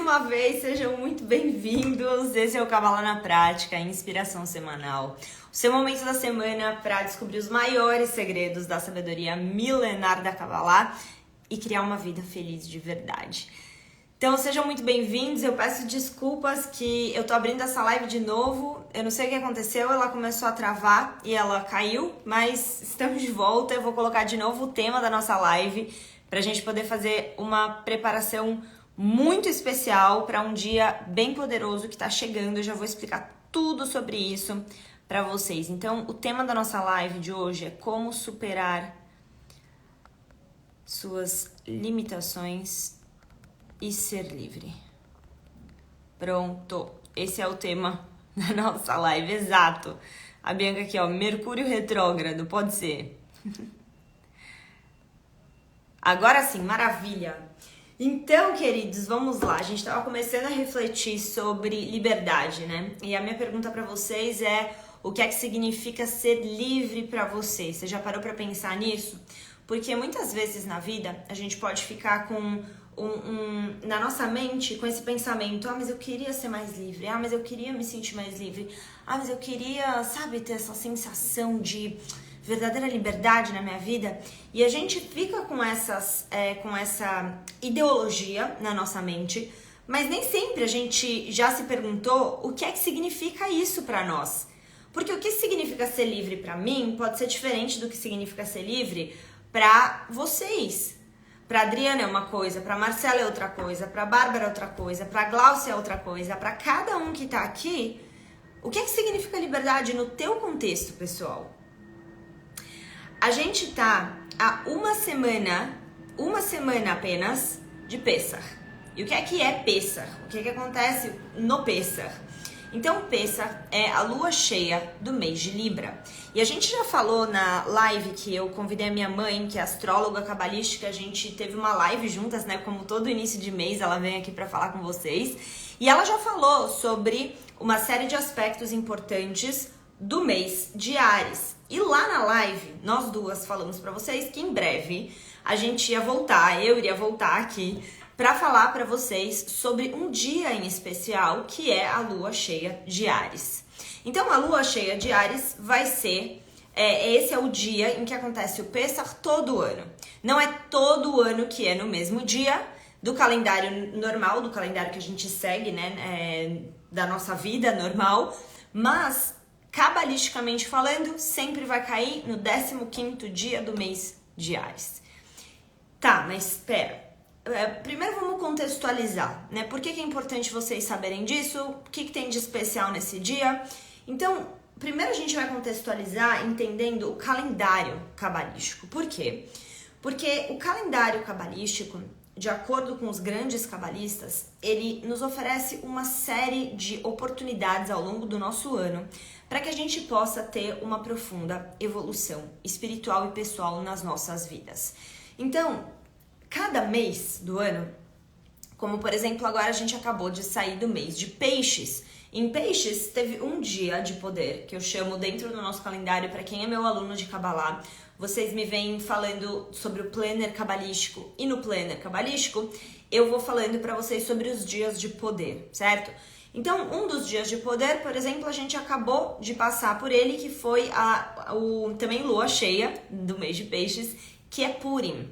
uma vez, sejam muito bem-vindos. Esse é o Kabbalah na Prática, inspiração semanal. O seu momento da semana para descobrir os maiores segredos da sabedoria milenar da Kabbalah e criar uma vida feliz de verdade. Então, sejam muito bem-vindos. Eu peço desculpas que eu tô abrindo essa live de novo. Eu não sei o que aconteceu, ela começou a travar e ela caiu, mas estamos de volta. Eu vou colocar de novo o tema da nossa live pra gente poder fazer uma preparação muito especial para um dia bem poderoso que tá chegando. Eu já vou explicar tudo sobre isso para vocês. Então, o tema da nossa live de hoje é como superar suas limitações e ser livre. Pronto, esse é o tema da nossa live, exato. A Bianca aqui, ó, Mercúrio retrógrado, pode ser. Agora sim, maravilha. Então, queridos, vamos lá. A gente estava começando a refletir sobre liberdade, né? E a minha pergunta para vocês é: o que é que significa ser livre para você? Você já parou para pensar nisso? Porque muitas vezes na vida a gente pode ficar com na nossa mente com esse pensamento: ah, mas eu queria ser mais livre, ah, mas eu queria me sentir mais livre, ah, mas eu queria, sabe, ter essa sensação de verdadeira liberdade na minha vida. E a gente fica com essa ideologia na nossa mente, mas nem sempre a gente já se perguntou o que é que significa isso para nós. Porque o que significa ser livre para mim pode ser diferente do que significa ser livre para vocês. Para Adriana é uma coisa, para Marcela é outra coisa, para Bárbara é outra coisa, para Glaucia é outra coisa. Para cada um que tá aqui, o que é que significa liberdade no teu contexto, pessoal? A gente tá há uma semana apenas de Pessach. E o que é Pessach? O que acontece no Pessach? Então, Pessach é a lua cheia do mês de Libra. E a gente já falou na live que eu convidei a minha mãe, que é astróloga cabalística, a gente teve uma live juntas, né? Como todo início de mês, ela vem aqui para falar com vocês. E ela já falou sobre uma série de aspectos importantes do mês de Áries. E lá na live, nós duas falamos para vocês que em breve a gente ia voltar, eu iria voltar aqui para falar para vocês sobre um dia em especial, que é a lua cheia de Áries. Então, a lua cheia de Áries vai ser, esse é o dia em que acontece o Pessach todo ano. Não é todo ano que é no mesmo dia do calendário normal, do calendário que a gente segue, né, da nossa vida normal, mas cabalisticamente falando, sempre vai cair no 15º dia do mês de Áries. Tá, mas espera. Primeiro vamos contextualizar, né? Por que é importante vocês saberem disso? O que tem de especial nesse dia? Então, primeiro a gente vai contextualizar entendendo o calendário cabalístico. Por quê? Porque o calendário cabalístico, de acordo com os grandes cabalistas, ele nos oferece uma série de oportunidades ao longo do nosso ano para que a gente possa ter uma profunda evolução espiritual e pessoal nas nossas vidas. Então, cada mês do ano, como por exemplo agora a gente acabou de sair do mês de Peixes. Em Peixes teve um dia de poder, que eu chamo dentro do nosso calendário, para quem é meu aluno de Kabbalah, vocês me vêm falando sobre o planner cabalístico, e no planner cabalístico eu vou falando para vocês sobre os dias de poder, certo? Então, um dos dias de poder, por exemplo, a gente acabou de passar por ele, que foi também lua cheia do mês de Peixes, que é Purim.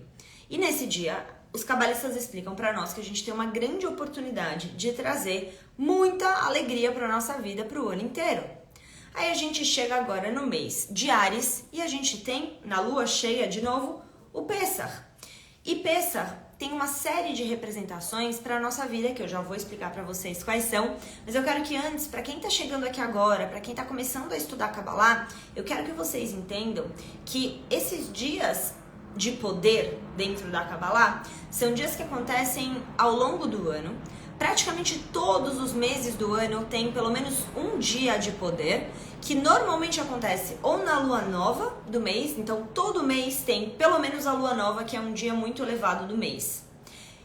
E nesse dia, os cabalistas explicam para nós que a gente tem uma grande oportunidade de trazer muita alegria para nossa vida para o ano inteiro. Aí a gente chega agora no mês de Áries e a gente tem, na lua cheia de novo, o Pessach. E Pessach tem uma série de representações para a nossa vida, que eu já vou explicar para vocês quais são, mas eu quero que antes, para quem está chegando aqui agora, para quem está começando a estudar Kabbalah, eu quero que vocês entendam que esses dias de poder dentro da Kabbalah são dias que acontecem ao longo do ano. Praticamente todos os meses do ano tem pelo menos um dia de poder, que normalmente acontece ou na lua nova do mês, então todo mês tem pelo menos a lua nova, que é um dia muito elevado do mês.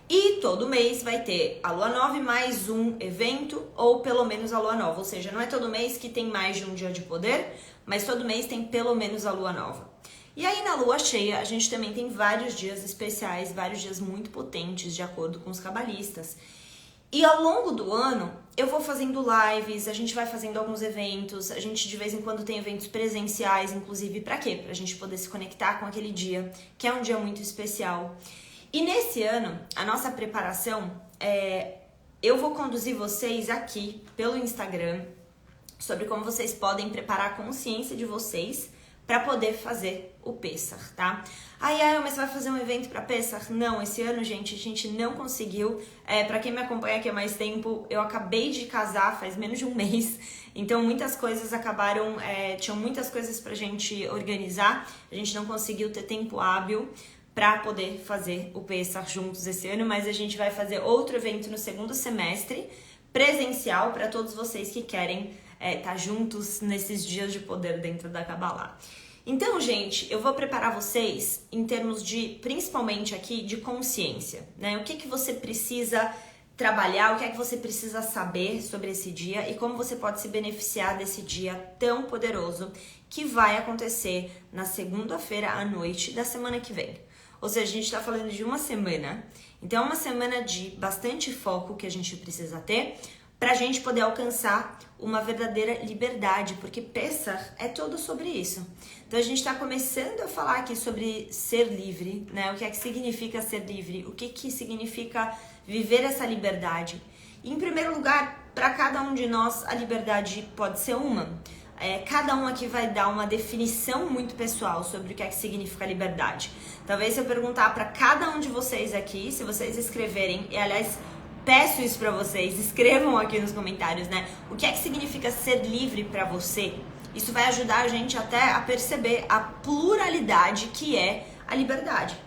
E todo mês vai ter a lua nova e mais um evento, ou pelo menos a lua nova, ou seja, não é todo mês que tem mais de um dia de poder, mas todo mês tem pelo menos a lua nova. E aí na lua cheia a gente também tem vários dias especiais, vários dias muito potentes de acordo com os cabalistas. E ao longo do ano, eu vou fazendo lives, a gente vai fazendo alguns eventos, a gente de vez em quando tem eventos presenciais, inclusive, pra quê? Pra gente poder se conectar com aquele dia, que é um dia muito especial. E nesse ano, a nossa preparação eu vou conduzir vocês aqui pelo Instagram sobre como vocês podem preparar a consciência de vocês para poder fazer o Pessach, tá? Mas você vai fazer um evento para Pessach? Não, esse ano, gente, a gente não conseguiu. Para quem me acompanha aqui há mais tempo, eu acabei de casar faz menos de um mês, então muitas coisas acabaram, tinham muitas coisas pra gente organizar, a gente não conseguiu ter tempo hábil para poder fazer o Pessach juntos esse ano, mas a gente vai fazer outro evento no segundo semestre, presencial, para todos vocês que querem tá juntos nesses dias de poder dentro da Kabbalah. Então, gente, eu vou preparar vocês em termos de, principalmente aqui, de consciência, né? O que você precisa trabalhar, o que é que você precisa saber sobre esse dia e como você pode se beneficiar desse dia tão poderoso que vai acontecer na segunda-feira à noite da semana que vem. Ou seja, a gente está falando de uma semana, então é uma semana de bastante foco que a gente precisa ter para a gente poder alcançar uma verdadeira liberdade, porque Pessach é todo sobre isso. Então a gente está começando a falar aqui sobre ser livre, né? O que é que significa ser livre, o que significa viver essa liberdade. E, em primeiro lugar, para cada um de nós, a liberdade pode ser uma. Cada um aqui vai dar uma definição muito pessoal sobre o que é que significa liberdade. Talvez se eu perguntar para cada um de vocês aqui, se vocês escreverem, e aliás, peço isso para vocês, escrevam aqui nos comentários, né? O que é que significa ser livre para você? Isso vai ajudar a gente até a perceber a pluralidade que é a liberdade.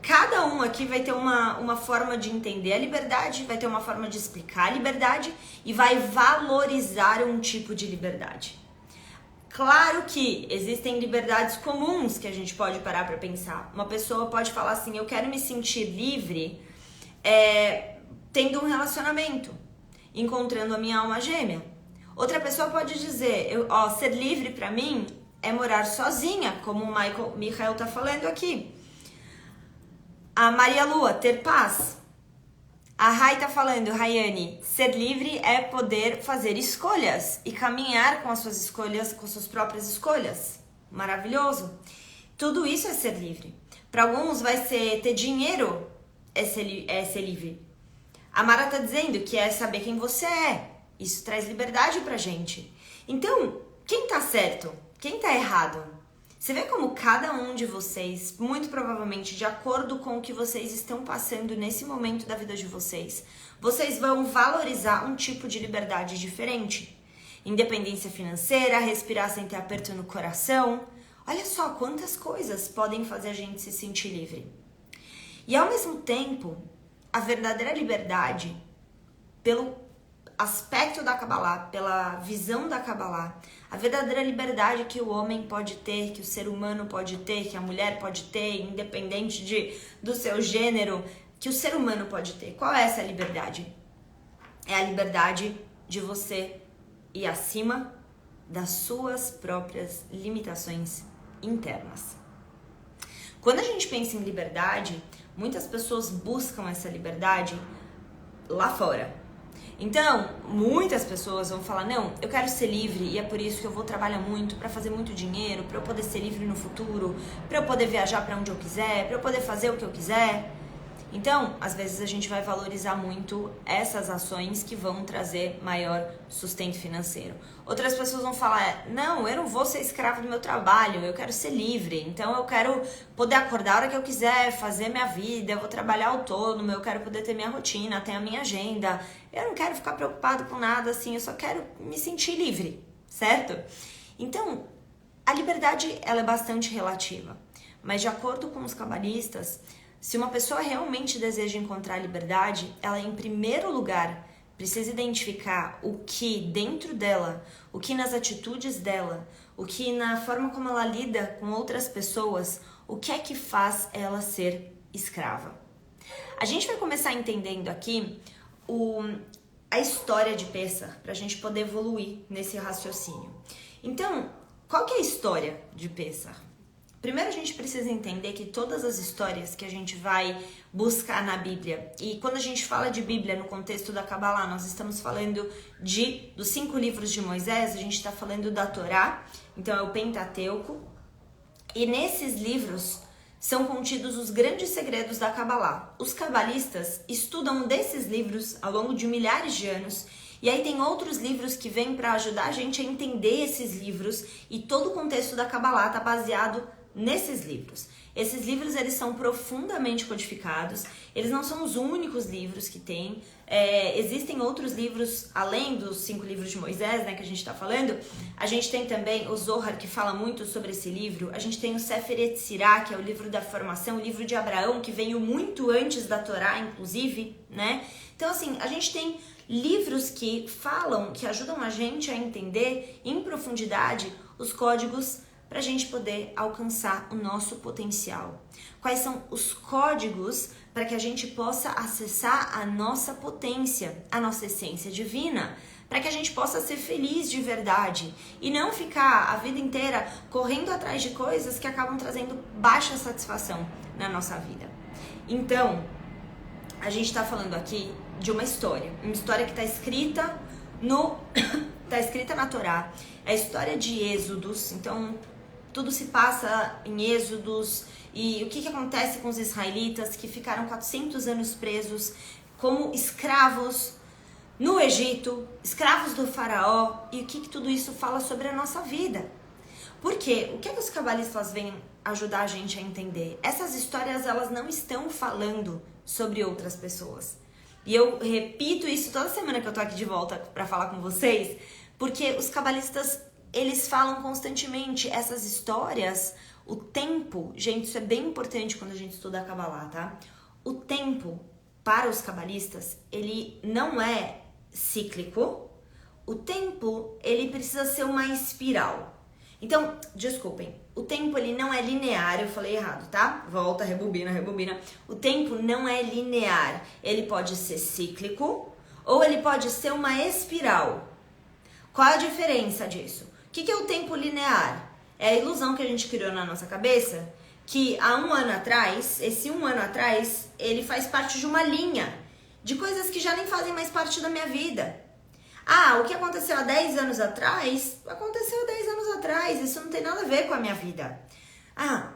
Cada um aqui vai ter uma forma de entender a liberdade, vai ter uma forma de explicar a liberdade e vai valorizar um tipo de liberdade. Claro que existem liberdades comuns que a gente pode parar para pensar. Uma pessoa pode falar assim, eu quero me sentir livre tendo um relacionamento, encontrando a minha alma gêmea. Outra pessoa pode dizer, ser livre para mim é morar sozinha, como o Michael tá falando aqui. A Maria Lua, ter paz. A Rai tá falando, Rayane, ser livre é poder fazer escolhas e caminhar com as suas escolhas, com suas próprias escolhas. Maravilhoso. Tudo isso é ser livre. Para alguns vai ser ter dinheiro, é ser livre. A Mara tá dizendo que é saber quem você é. Isso traz liberdade pra gente. Então, quem tá certo? Quem tá errado? Você vê como cada um de vocês, muito provavelmente de acordo com o que vocês estão passando nesse momento da vida de vocês, vocês vão valorizar um tipo de liberdade diferente. Independência financeira, respirar sem ter aperto no coração. Olha só quantas coisas podem fazer a gente se sentir livre. E ao mesmo tempo, a verdadeira liberdade, pelo aspecto da Kabbalah, pela visão da Kabbalah, a verdadeira liberdade que o homem pode ter, que o ser humano pode ter, que a mulher pode ter, independente do seu gênero, que o ser humano pode ter. Qual é essa liberdade? É a liberdade de você ir acima das suas próprias limitações internas. Quando a gente pensa em liberdade, muitas pessoas buscam essa liberdade lá fora. Então, muitas pessoas vão falar, não, eu quero ser livre e é por isso que eu vou trabalhar muito para fazer muito dinheiro, para eu poder ser livre no futuro, para eu poder viajar para onde eu quiser, para eu poder fazer o que eu quiser. Então, às vezes a gente vai valorizar muito essas ações que vão trazer maior sustento financeiro. Outras pessoas vão falar, não, eu não vou ser escravo do meu trabalho, eu quero ser livre, então eu quero poder acordar a hora que eu quiser, fazer minha vida, eu vou trabalhar autônomo, eu quero poder ter minha rotina, ter a minha agenda, eu não quero ficar preocupado com nada assim, eu só quero me sentir livre, certo? Então, a liberdade ela é bastante relativa, mas de acordo com os cabalistas, se uma pessoa realmente deseja encontrar liberdade, ela em primeiro lugar precisa identificar o que dentro dela, o que nas atitudes dela, o que na forma como ela lida com outras pessoas, o que é que faz ela ser escrava. A gente vai começar entendendo aqui a história de Pessach, para a gente poder evoluir nesse raciocínio. Então, qual que é a história de Pessach? Primeiro a gente precisa entender que todas as histórias que a gente vai buscar na Bíblia, e quando a gente fala de Bíblia no contexto da Kabbalah, nós estamos falando dos 5 livros de Moisés, a gente está falando da Torá, então é o Pentateuco, e nesses livros são contidos os grandes segredos da Kabbalah. Os cabalistas estudam desses livros ao longo de milhares de anos, e aí tem outros livros que vêm para ajudar a gente a entender esses livros, e todo o contexto da Kabbalah está baseado nesses livros. Esses livros, eles são profundamente codificados, eles não são os únicos livros que tem, existem outros livros, além dos 5 livros de Moisés, né, que a gente está falando. A gente tem também o Zohar, que fala muito sobre esse livro, a gente tem o Sefer Yetzirah, que é o livro da formação, o livro de Abraão, que veio muito antes da Torá, inclusive, né? Então, assim, a gente tem livros que falam, que ajudam a gente a entender em profundidade os códigos para a gente poder alcançar o nosso potencial. Quais são os códigos para que a gente possa acessar a nossa potência, a nossa essência divina, para que a gente possa ser feliz de verdade e não ficar a vida inteira correndo atrás de coisas que acabam trazendo baixa satisfação na nossa vida. Então, a gente está falando aqui de uma história que está escrita na Torá, é a história de Êxodos. Então, tudo se passa em Êxodos, e o que acontece com os israelitas que ficaram 400 anos presos como escravos no Egito, escravos do faraó, e o que tudo isso fala sobre a nossa vida. Por quê? O que os cabalistas vêm ajudar a gente a entender? Essas histórias, elas não estão falando sobre outras pessoas. E eu repito isso toda semana que eu tô aqui de volta para falar com vocês, porque os cabalistas, eles falam constantemente essas histórias, o tempo, gente, isso é bem importante quando a gente estuda a Kabbalah, tá? O tempo, para os cabalistas, ele não é cíclico, o tempo, ele precisa ser uma espiral. Então, desculpem, o tempo, ele não é linear, eu falei errado, tá? Volta, rebobina. O tempo não é linear, ele pode ser cíclico ou ele pode ser uma espiral. Qual a diferença disso? O que é o tempo linear? É a ilusão que a gente criou na nossa cabeça, que há um ano atrás, esse um ano atrás, ele faz parte de uma linha de coisas que já nem fazem mais parte da minha vida. Ah, o que aconteceu há 10 anos atrás, aconteceu 10 anos atrás, isso não tem nada a ver com a minha vida. Ah,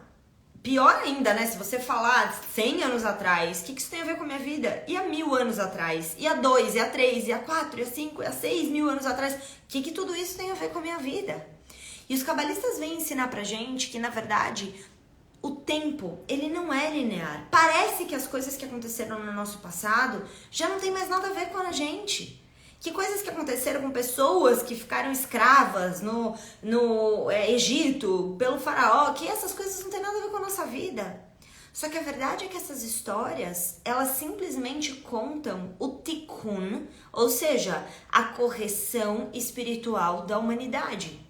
pior ainda, né, se você falar 100 anos atrás, o que isso tem a ver com a minha vida? E há 1000 anos atrás? E há 2, e há 3, e há 4, e há 5, e há 6 mil anos atrás? O que tudo isso tem a ver com a minha vida? E os cabalistas vêm ensinar pra gente que, na verdade, o tempo, ele não é linear. Parece que as coisas que aconteceram no nosso passado já não tem mais nada a ver com a gente. Que coisas que aconteceram com pessoas que ficaram escravas no Egito, pelo faraó, que essas coisas não tem nada a ver com a nossa vida. Só que a verdade é que essas histórias, elas simplesmente contam o tikkun, ou seja, a correção espiritual da humanidade.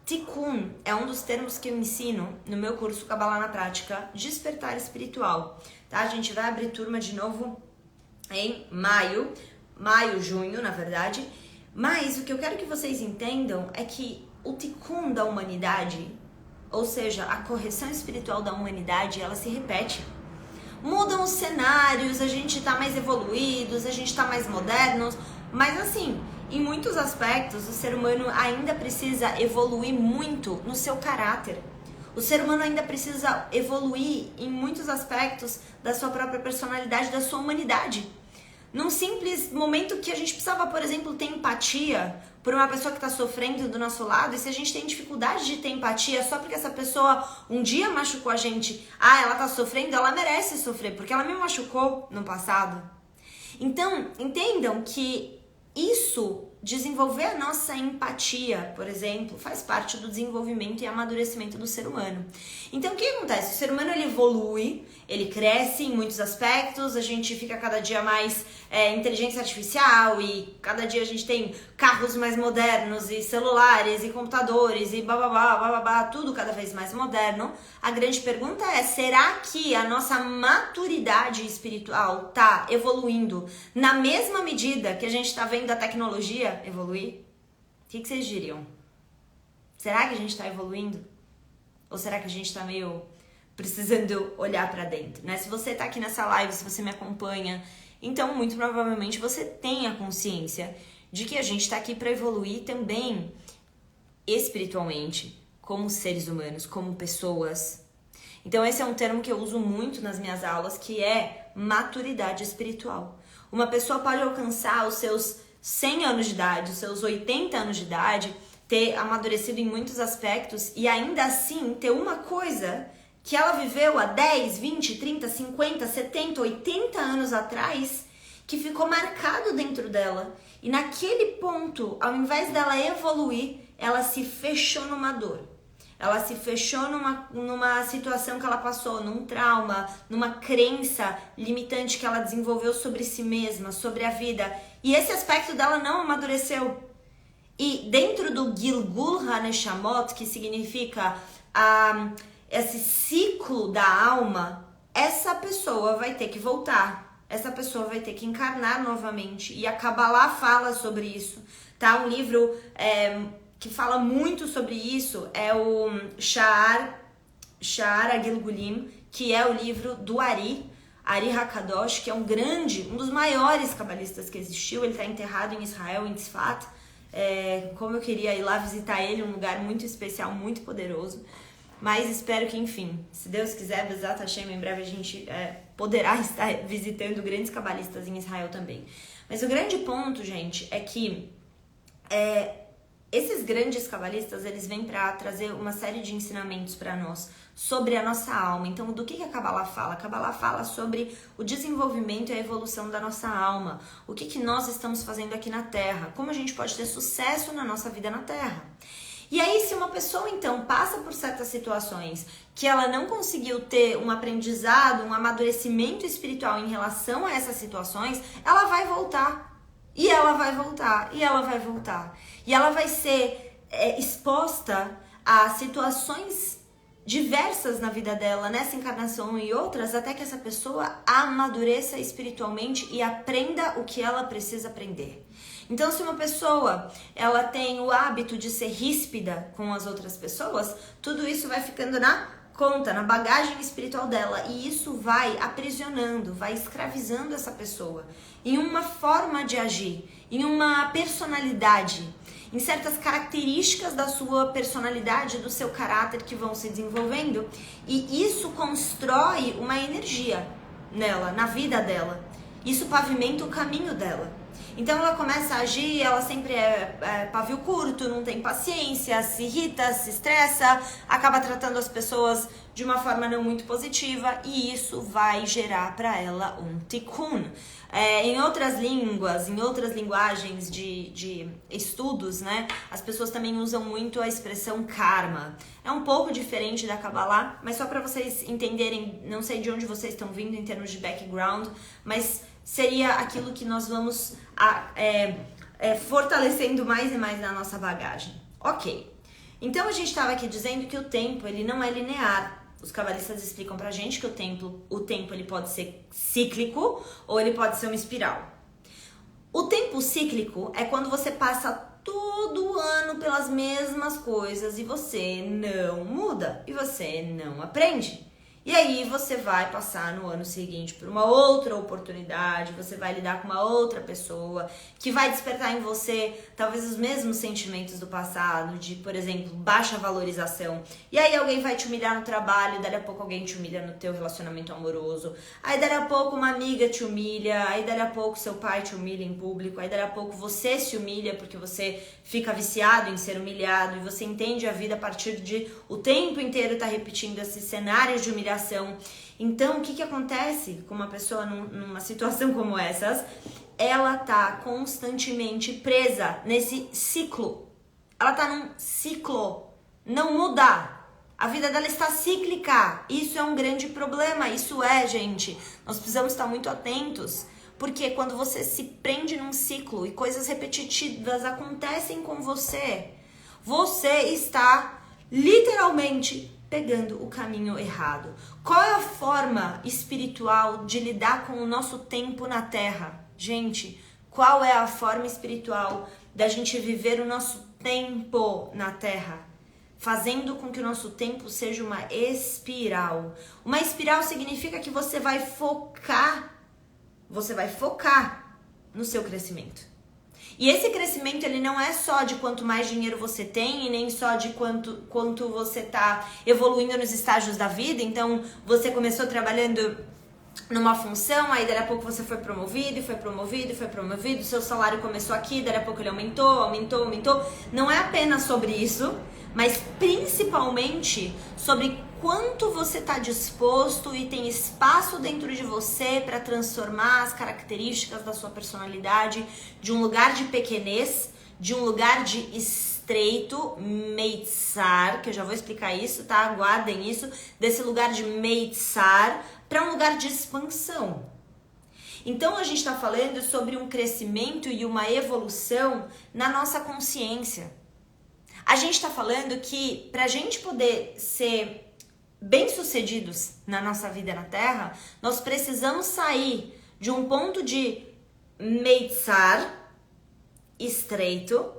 Tikkun é um dos termos que eu ensino no meu curso Kabbalah na Prática, Despertar Espiritual. Tá? A gente vai abrir turma de novo em junho, na verdade. Mas o que eu quero que vocês entendam é que o Tikkun da humanidade, ou seja, a correção espiritual da humanidade, ela se repete. Mudam os cenários, a gente tá mais evoluídos, a gente tá mais modernos, mas assim, em muitos aspectos, o ser humano ainda precisa evoluir muito no seu caráter. O ser humano ainda precisa evoluir em muitos aspectos da sua própria personalidade, da sua humanidade. Num simples momento que a gente precisava, por exemplo, ter empatia por uma pessoa que está sofrendo do nosso lado, e se a gente tem dificuldade de ter empatia só porque essa pessoa um dia machucou a gente, ela está sofrendo, ela merece sofrer, porque ela me machucou no passado. Então, entendam que isso, desenvolver a nossa empatia, por exemplo, faz parte do desenvolvimento e amadurecimento do ser humano. Então, o que acontece? O ser humano, ele evolui, ele cresce em muitos aspectos, a gente fica cada dia mais inteligência artificial, e cada dia a gente tem carros mais modernos, e celulares, e computadores, e bababá, tudo cada vez mais moderno. A grande pergunta é, será que a nossa maturidade espiritual está evoluindo na mesma medida que a gente está vendo a tecnologia evoluir? O que vocês diriam? Será que a gente está evoluindo? Ou será que a gente tá meio precisando olhar pra dentro, né? Se você tá aqui nessa live, se você me acompanha, então muito provavelmente você tem a consciência de que a gente tá aqui pra evoluir também espiritualmente, como seres humanos, como pessoas. Então esse é um termo que eu uso muito nas minhas aulas, que é maturidade espiritual. Uma pessoa pode alcançar os seus 100 anos de idade, os seus 80 anos de idade, ter amadurecido em muitos aspectos e ainda assim ter uma coisa que ela viveu há 10, 20, 30, 50, 70, 80 anos atrás, que ficou marcado dentro dela. E naquele ponto, ao invés dela evoluir, ela se fechou numa dor. Ela se fechou numa situação que ela passou, num trauma, numa crença limitante que ela desenvolveu sobre si mesma, sobre a vida. E esse aspecto dela não amadureceu. E dentro do Gilgul HaNeshamot, que significa esse ciclo da alma, essa pessoa vai ter que voltar. Essa pessoa vai ter que encarnar novamente. E a Kabbalah fala sobre isso. Tá? Um livro que fala muito sobre isso é o Sha'ar HaGilgulim, que é o livro do Ari Hakadosh, que é um dos maiores cabalistas que existiu. Ele está enterrado em Israel, em Tzfat. Como eu queria ir lá visitar ele, um lugar muito especial, muito poderoso. Mas espero que, enfim, se Deus quiser, Bezat Hashem, em breve a gente poderá estar visitando grandes cabalistas em Israel também. Mas o grande ponto, gente, é que esses grandes cabalistas, eles vêm para trazer uma série de ensinamentos para nós sobre a nossa alma. Então, do que a Kabbalah fala? A Kabbalah fala sobre o desenvolvimento e a evolução da nossa alma. O que nós estamos fazendo aqui na Terra? Como a gente pode ter sucesso na nossa vida na Terra? E aí, se uma pessoa, então, passa por certas situações que ela não conseguiu ter um aprendizado, um amadurecimento espiritual em relação a essas situações, ela vai voltar. E ela vai voltar, e ela vai voltar. E ela vai ser exposta a situações diversas na vida dela, nessa encarnação e outras, até que essa pessoa amadureça espiritualmente e aprenda o que ela precisa aprender. Então, se uma pessoa ela tem o hábito de ser ríspida com as outras pessoas, tudo isso vai ficando na conta, na bagagem espiritual dela, e isso vai aprisionando, vai escravizando essa pessoa em uma forma de agir, em uma personalidade, em certas características da sua personalidade, do seu caráter que vão se desenvolvendo, e isso constrói uma energia nela, na vida dela. Isso pavimenta o caminho dela. Então ela começa a agir, ela sempre é pavio curto, não tem paciência, se irrita, se estressa, acaba tratando as pessoas de uma forma não muito positiva, e isso vai gerar para ela um tikkun. Em outras línguas, em outras linguagens de estudos, né, as pessoas também usam muito a expressão karma. É um pouco diferente da Kabbalah, mas só para vocês entenderem, não sei de onde vocês estão vindo em termos de background, mas seria aquilo que nós vamos fortalecendo mais e mais na nossa bagagem. Ok, então a gente estava aqui dizendo que o tempo ele não é linear. Os cabalistas explicam pra gente que o tempo ele pode ser cíclico ou ele pode ser uma espiral. O tempo cíclico é quando você passa todo ano pelas mesmas coisas e você não muda e você não aprende. E aí você vai passar no ano seguinte por uma outra oportunidade, você vai lidar com uma outra pessoa que vai despertar em você talvez os mesmos sentimentos do passado, de, por exemplo, baixa valorização. E aí alguém vai te humilhar no trabalho, daí a pouco alguém te humilha no teu relacionamento amoroso. Aí daí a pouco uma amiga te humilha, aí daí a pouco seu pai te humilha em público, aí daí a pouco você se humilha porque você fica viciado em ser humilhado e você entende a vida a partir de o tempo inteiro estar repetindo esses cenários de humilhação. Então, o que acontece com uma pessoa numa situação como essas? Ela tá constantemente presa nesse ciclo. Ela tá num ciclo, não muda. A vida dela está cíclica. Isso é um grande problema. Isso gente. Nós precisamos estar muito atentos. Porque quando você se prende num ciclo e coisas repetitivas acontecem com você, você está literalmente pegando o caminho errado. Qual é a forma espiritual de lidar com o nosso tempo na Terra? Gente, qual é a forma espiritual da gente viver o nosso tempo na Terra? fazendo com que o nosso tempo seja uma espiral. Uma espiral significa que você vai focar no seu crescimento. E esse crescimento, ele não é só de quanto mais dinheiro você tem e nem só de quanto você tá evoluindo nos estágios da vida. Então, você começou trabalhando numa função, aí daí a pouco você foi promovido, seu salário começou aqui, daí a pouco ele aumentou. Não é apenas sobre isso, mas principalmente sobre quanto você está disposto e tem espaço dentro de você para transformar as características da sua personalidade de um lugar de pequenez, de um lugar de estreito, meitzar, que eu já vou explicar isso, tá? Aguardem isso, desse lugar de meitzar para um lugar de expansão. Então a gente está falando sobre um crescimento e uma evolução na nossa consciência. A gente está falando que para a gente poder ser bem-sucedidos na nossa vida na Terra, nós precisamos sair de um ponto de meitzar, estreito,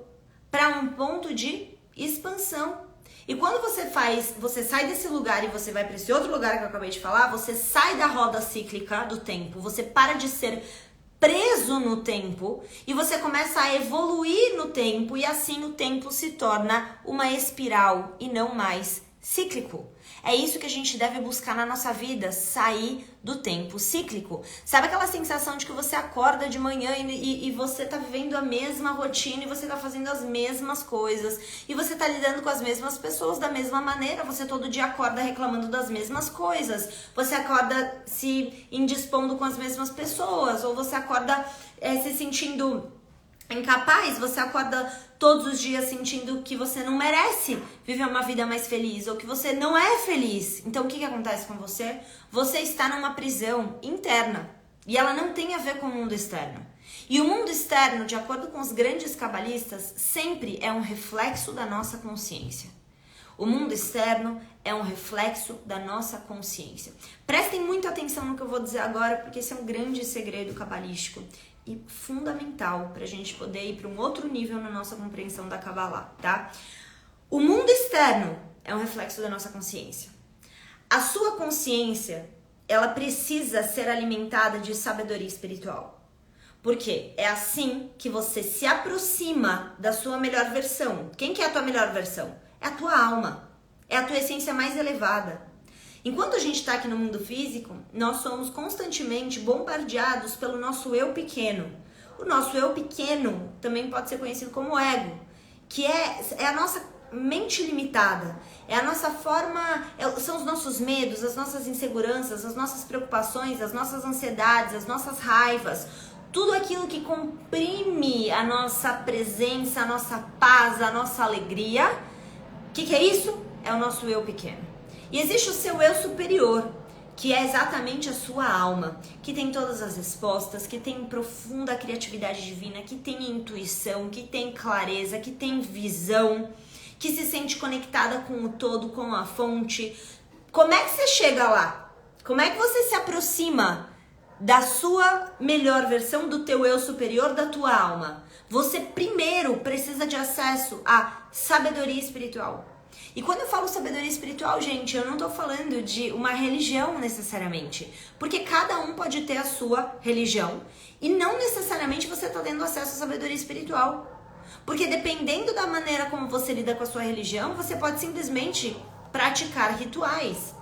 para um ponto de expansão. E quando você sai desse lugar e você vai para esse outro lugar que eu acabei de falar, você sai da roda cíclica do tempo, você para de ser preso no tempo e você começa a evoluir no tempo, e assim o tempo se torna uma espiral e não mais cíclico. É isso que a gente deve buscar na nossa vida, sair do tempo cíclico. Sabe aquela sensação de que você acorda de manhã e você tá vivendo a mesma rotina e você tá fazendo as mesmas coisas e você tá lidando com as mesmas pessoas da mesma maneira, você todo dia acorda reclamando das mesmas coisas, você acorda se indispondo com as mesmas pessoas, ou você acorda se sentindo incapaz, você acorda todos os dias sentindo que você não merece viver uma vida mais feliz, ou que você não é feliz. Então o que acontece com você? Você está numa prisão interna e ela não tem a ver com o mundo externo. E o mundo externo, de acordo com os grandes cabalistas, sempre é um reflexo da nossa consciência. O mundo externo é um reflexo da nossa consciência. Prestem muita atenção no que eu vou dizer agora, porque esse é um grande segredo cabalístico e fundamental para a gente poder ir para um outro nível na nossa compreensão da Kabbalah, tá? O mundo externo é um reflexo da nossa consciência. A sua consciência, ela precisa ser alimentada de sabedoria espiritual. Por quê? É assim que você se aproxima da sua melhor versão. Quem que é a tua melhor versão? É a tua alma. É a tua essência mais elevada. Enquanto a gente está aqui no mundo físico, nós somos constantemente bombardeados pelo nosso eu pequeno. O nosso eu pequeno também pode ser conhecido como ego, que é a nossa mente limitada, é a nossa forma, são os nossos medos, as nossas inseguranças, as nossas preocupações, as nossas ansiedades, as nossas raivas, tudo aquilo que comprime a nossa presença, a nossa paz, a nossa alegria. O que é isso? É o nosso eu pequeno. E existe o seu eu superior, que é exatamente a sua alma, que tem todas as respostas, que tem profunda criatividade divina, que tem intuição, que tem clareza, que tem visão, que se sente conectada com o todo, com a fonte. Como é que você chega lá? Como é que você se aproxima da sua melhor versão, do teu eu superior, da tua alma? Você primeiro precisa de acesso à sabedoria espiritual. E quando eu falo sabedoria espiritual, gente, eu não tô falando de uma religião necessariamente, porque cada um pode ter a sua religião e não necessariamente você tá tendo acesso à sabedoria espiritual. Porque dependendo da maneira como você lida com a sua religião, você pode simplesmente praticar rituais.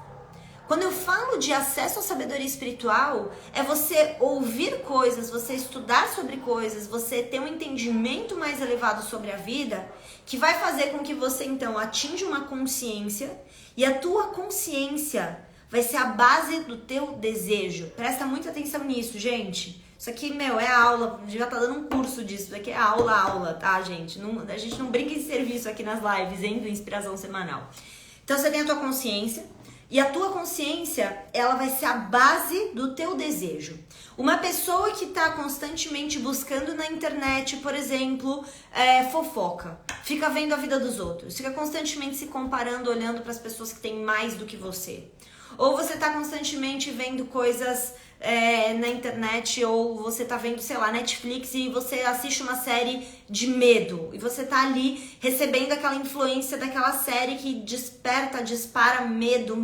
Quando eu falo de acesso à sabedoria espiritual, é você ouvir coisas, você estudar sobre coisas, você ter um entendimento mais elevado sobre a vida, que vai fazer com que você, então, atinja uma consciência, e a tua consciência vai ser a base do teu desejo. Presta muita atenção nisso, gente. Isso aqui, é aula, já tá dando um curso disso, isso aqui é aula, tá, gente? A gente não brinca em serviço aqui nas lives, hein, do Inspiração Semanal. Então, você tem a tua consciência, e a tua consciência, ela vai ser a base do teu desejo. Uma pessoa que está constantemente buscando na internet, por exemplo, fofoca, fica vendo a vida dos outros, fica constantemente se comparando, olhando para as pessoas que têm mais do que você. Ou você está constantemente vendo coisas na internet, ou você tá vendo, sei lá, Netflix, e você assiste uma série de medo, e você tá ali recebendo aquela influência daquela série que dispara medo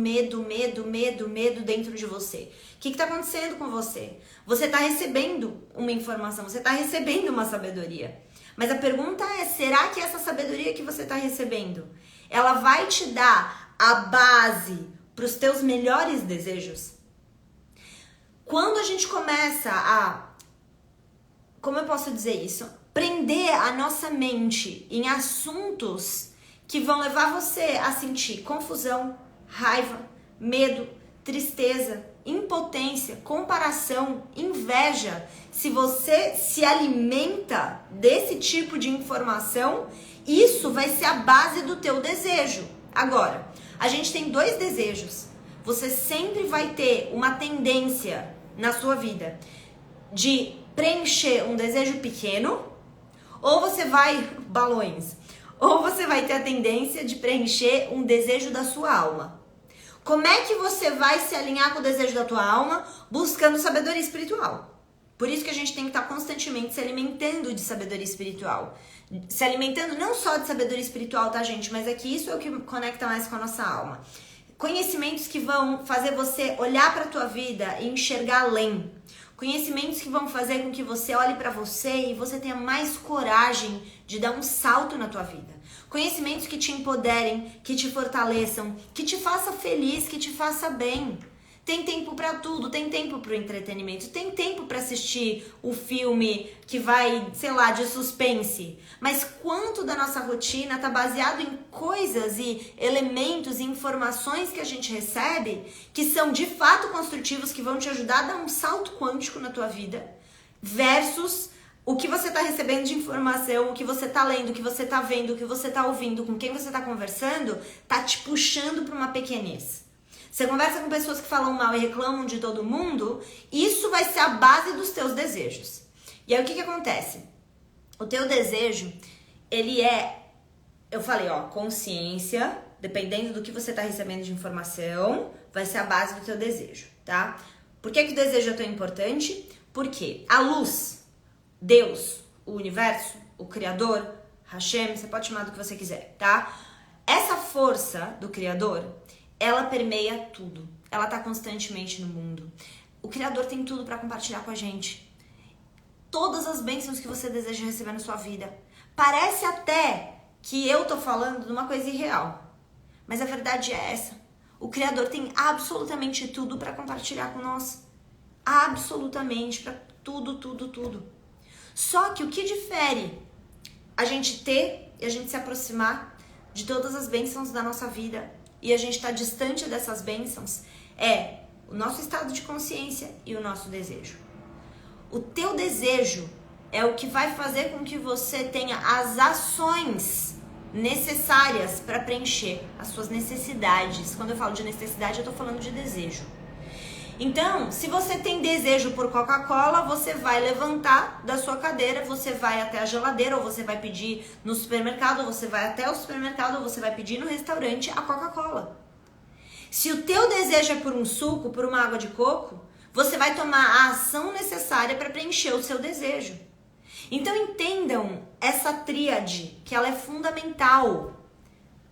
dentro de você. O que tá acontecendo com você? Você tá recebendo uma informação, você tá recebendo uma sabedoria. Mas a pergunta é, será que essa sabedoria que você tá recebendo, ela vai te dar a base para os teus melhores desejos? Quando a gente começa a, como eu posso dizer isso? Prender a nossa mente em assuntos que vão levar você a sentir confusão, raiva, medo, tristeza, impotência, comparação, inveja. Se você se alimenta desse tipo de informação, isso vai ser a base do teu desejo. Agora, a gente tem dois desejos. Você sempre vai ter uma tendência na sua vida de preencher um desejo pequeno, ou você vai, balões, ou você vai ter a tendência de preencher um desejo da sua alma. Como é que você vai se alinhar com o desejo da tua alma? Buscando sabedoria espiritual. Por isso que a gente tem que estar constantemente se alimentando de sabedoria espiritual. Se alimentando não só de sabedoria espiritual, tá, gente? Mas é que isso é o que conecta mais com a nossa alma. Conhecimentos que vão fazer você olhar para a tua vida e enxergar além. Conhecimentos que vão fazer com que você olhe para você e você tenha mais coragem de dar um salto na tua vida. Conhecimentos que te empoderem, que te fortaleçam, que te façam feliz, que te façam bem. Tem tempo para tudo, tem tempo para o entretenimento, tem tempo para assistir o filme que vai, sei lá, de suspense. Mas quanto da nossa rotina está baseado em coisas e elementos e informações que a gente recebe que são de fato construtivos, que vão te ajudar a dar um salto quântico na tua vida, versus o que você está recebendo de informação, o que você está lendo, o que você está vendo, o que você está ouvindo, com quem você está conversando, tá te puxando para uma pequenez. Você conversa com pessoas que falam mal e reclamam de todo mundo, isso vai ser a base dos teus desejos. E aí o que acontece? O teu desejo, ele é, eu falei, ó, consciência, dependendo do que você está recebendo de informação, vai ser a base do teu desejo, tá? Por que o desejo é tão importante? Porque a luz, Deus, o universo, o Criador, Hashem, você pode chamar do que você quiser, tá? Essa força do Criador, ela permeia tudo. Ela tá constantemente no mundo. O Criador tem tudo para compartilhar com a gente. Todas as bênçãos que você deseja receber na sua vida. Parece até que eu tô falando de uma coisa irreal. Mas a verdade é essa. O Criador tem absolutamente tudo para compartilhar com nós. Absolutamente, para tudo. Só que o que difere a gente ter e a gente se aproximar de todas as bênçãos da nossa vida e a gente está distante dessas bênçãos é o nosso estado de consciência e o nosso desejo. O teu desejo é o que vai fazer com que você tenha as ações necessárias para preencher as suas necessidades. Quando eu falo de necessidade, eu estou falando de desejo. Então, se você tem desejo por Coca-Cola, você vai levantar da sua cadeira, você vai até a geladeira, ou você vai pedir no supermercado, ou você vai até o supermercado, ou você vai pedir no restaurante a Coca-Cola. Se o teu desejo é por um suco, por uma água de coco, você vai tomar a ação necessária para preencher o seu desejo. Então entendam essa tríade, que ela é fundamental.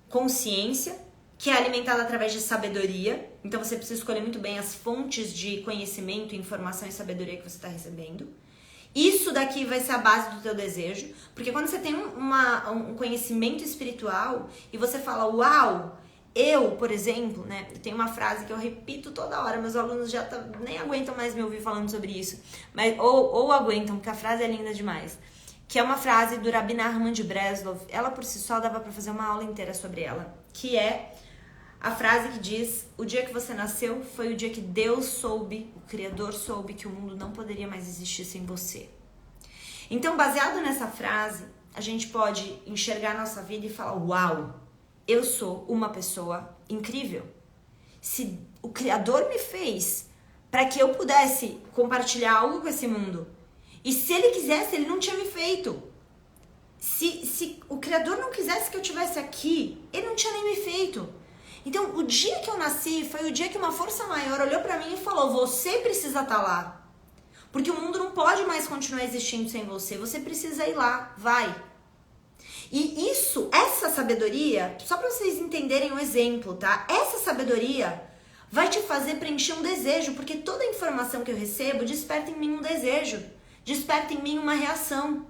Consciência, que é alimentada através de sabedoria. Então você precisa escolher muito bem as fontes de conhecimento, informação e sabedoria que você está recebendo. Isso daqui vai ser a base do teu desejo, porque quando você tem um conhecimento espiritual e você fala, uau, eu, por exemplo, né, eu tenho uma frase que eu repito toda hora, meus alunos já nem aguentam mais me ouvir falando sobre isso, mas, ou aguentam, porque a frase é linda demais, que é uma frase do Rabbi Nachman de Breslov. Ela por si só dava para fazer uma aula inteira sobre ela, que é a frase que diz: o dia que você nasceu foi o dia que Deus soube, o Criador soube que o mundo não poderia mais existir sem você. Então, baseado nessa frase, a gente pode enxergar a nossa vida e falar, uau, eu sou uma pessoa incrível. Se o Criador me fez para que eu pudesse compartilhar algo com esse mundo, e se ele quisesse, ele não tinha me feito. Se o Criador não quisesse que eu estivesse aqui, ele não tinha nem me feito. Então, o dia que eu nasci foi o dia que uma força maior olhou pra mim e falou: você precisa estar lá. Porque o mundo não pode mais continuar existindo sem você. Você precisa ir lá, vai. E essa sabedoria, só pra vocês entenderem o exemplo, tá? Essa sabedoria vai te fazer preencher um desejo, porque toda a informação que eu recebo desperta em mim um desejo, desperta em mim uma reação.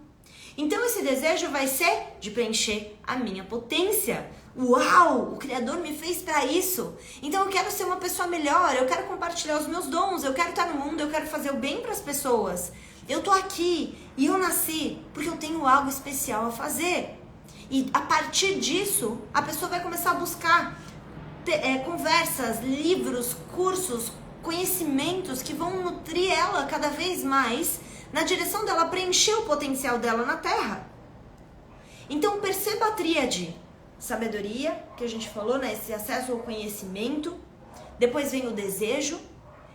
Então esse desejo vai ser de preencher a minha potência. Uau, o Criador me fez para isso. Então eu quero ser uma pessoa melhor, eu quero compartilhar os meus dons, eu quero estar no mundo, eu quero fazer o bem para as pessoas. Eu tô aqui e eu nasci porque eu tenho algo especial a fazer. E a partir disso, a pessoa vai começar a buscar conversas, livros, cursos, conhecimentos que vão nutrir ela cada vez mais na direção dela preencher o potencial dela na Terra. Então perceba a tríade: sabedoria, que a gente falou, né? Esse acesso ao conhecimento. Depois vem o desejo.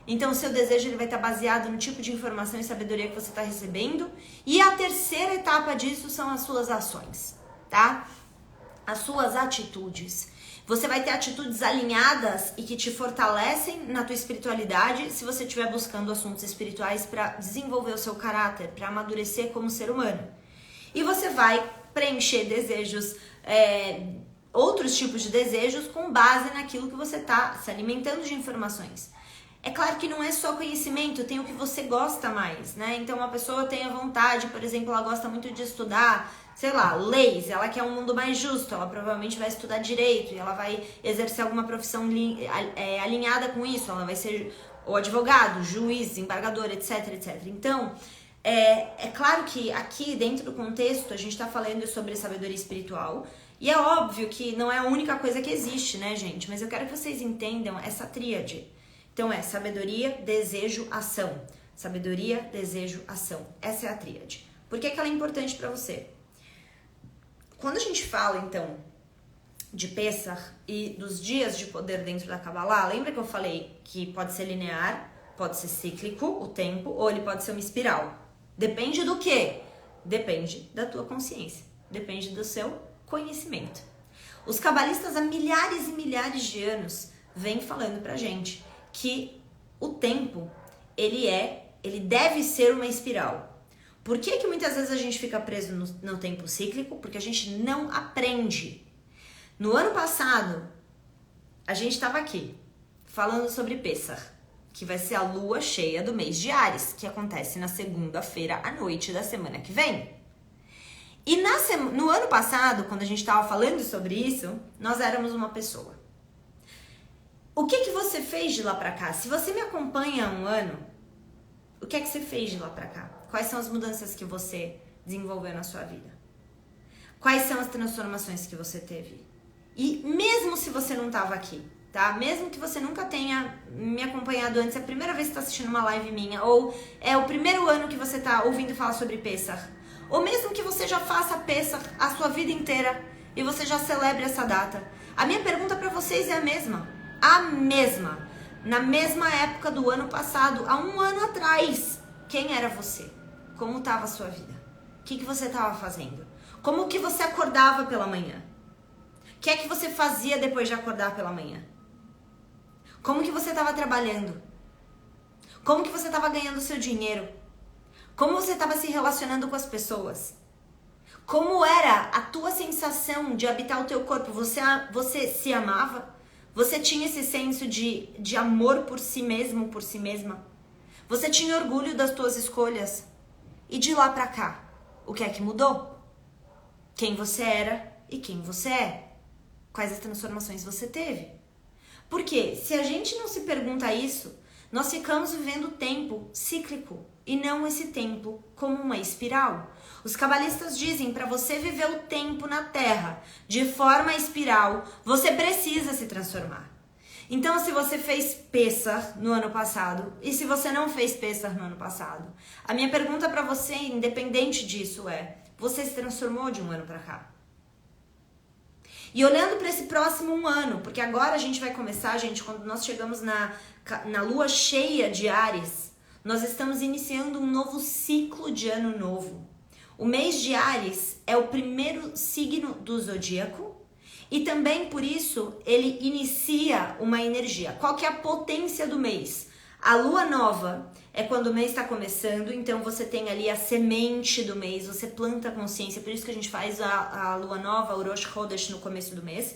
Então o seu desejo ele vai estar baseado no tipo de informação e sabedoria que você está recebendo. E a terceira etapa disso são as suas ações, tá? As suas atitudes. Você vai ter atitudes alinhadas e que te fortalecem na tua espiritualidade se você estiver buscando assuntos espirituais para desenvolver o seu caráter, para amadurecer como ser humano. E você vai preencher desejos, outros tipos de desejos com base naquilo que você está se alimentando de informações. É claro que não é só conhecimento, tem o que você gosta mais, né? Então uma pessoa tem a vontade, por exemplo, ela gosta muito de estudar, sei lá, leis, ela quer um mundo mais justo, ela provavelmente vai estudar direito e ela vai exercer alguma profissão alinhada com isso, ela vai ser o advogado, juiz, desembargador, etc, etc. Então, é claro que aqui dentro do contexto a gente está falando sobre sabedoria espiritual e é óbvio que não é a única coisa que existe, né, gente? Mas eu quero que vocês entendam essa tríade. Então é sabedoria, desejo, ação. Sabedoria, desejo, ação. Essa é a tríade. Por que ela é importante para você? Quando a gente fala, então, de Pessach e dos dias de poder dentro da Kabbalah, lembra que eu falei que pode ser linear, pode ser cíclico, o tempo, ou ele pode ser uma espiral? Depende do quê? Depende da tua consciência, depende do seu conhecimento. Os cabalistas há milhares e milhares de anos vêm falando pra gente que o tempo, ele deve ser uma espiral. Por que muitas vezes a gente fica preso no tempo cíclico? Porque a gente não aprende. No ano passado, a gente estava aqui falando sobre Pessach, que vai ser a lua cheia do mês de Áries, que acontece na segunda-feira à noite da semana que vem. E no ano passado, quando a gente estava falando sobre isso, nós éramos uma pessoa. O que você fez de lá pra cá? Se você me acompanha há um ano, o que você fez de lá pra cá? Quais são as mudanças que você desenvolveu na sua vida? Quais são as transformações que você teve? E mesmo se você não estava aqui, tá? Mesmo que você nunca tenha me acompanhado antes, é a primeira vez que está assistindo uma live minha, ou é o primeiro ano que você está ouvindo falar sobre Pessach, ou mesmo que você já faça Pessach a sua vida inteira e você já celebre essa data, a minha pergunta para vocês é a mesma. Na mesma época do ano passado, há um ano atrás, quem era você? Como estava a sua vida? O que você estava fazendo? Como que você acordava pela manhã? O que é que você fazia depois de acordar pela manhã? Como que você estava trabalhando? Como que você estava ganhando seu dinheiro? Como você estava se relacionando com as pessoas? Como era a tua sensação de habitar o teu corpo? Você se amava? Você tinha esse senso de amor por si mesmo, por si mesma? Você tinha orgulho das tuas escolhas? E de lá pra cá, o que é que mudou? Quem você era e quem você é? Quais as transformações você teve? Porque se a gente não se pergunta isso, nós ficamos vivendo o tempo cíclico e não esse tempo como uma espiral. Os cabalistas dizem para você viver o tempo na Terra de forma espiral, você precisa se transformar. Então, se você fez Pessach no ano passado e se você não fez Pessach no ano passado, a minha pergunta para você, independente disso, é: você se transformou de um ano para cá? E olhando para esse próximo um ano, porque agora a gente vai começar, gente, quando nós chegamos na lua cheia de Áries, nós estamos iniciando um novo ciclo de ano novo. O mês de Áries é o primeiro signo do zodíaco E também por isso ele inicia uma energia. Qual que é a potência do mês? A lua nova é quando o mês está começando, então você tem ali a semente do mês, você planta a consciência, por isso que a gente faz a lua nova, o Rosh Chodesh, no começo do mês.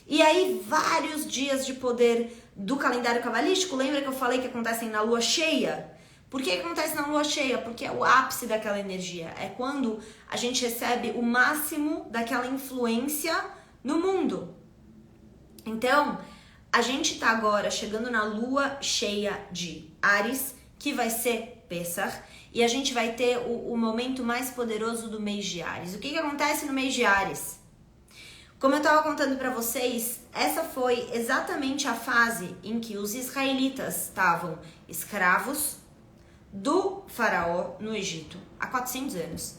E aí vários dias de poder do calendário cabalístico, lembra que eu falei que acontecem na lua cheia? Por que acontece na lua cheia? Porque é o ápice daquela energia, é quando a gente recebe o máximo daquela influência no mundo. Então, a gente tá agora chegando na lua cheia de Áries, que vai ser Pessach, e a gente vai ter o momento mais poderoso do mês de Áries. O que acontece no mês de Áries? Como eu estava contando para vocês, essa foi exatamente a fase em que os israelitas estavam escravos do faraó no Egito há 400 anos.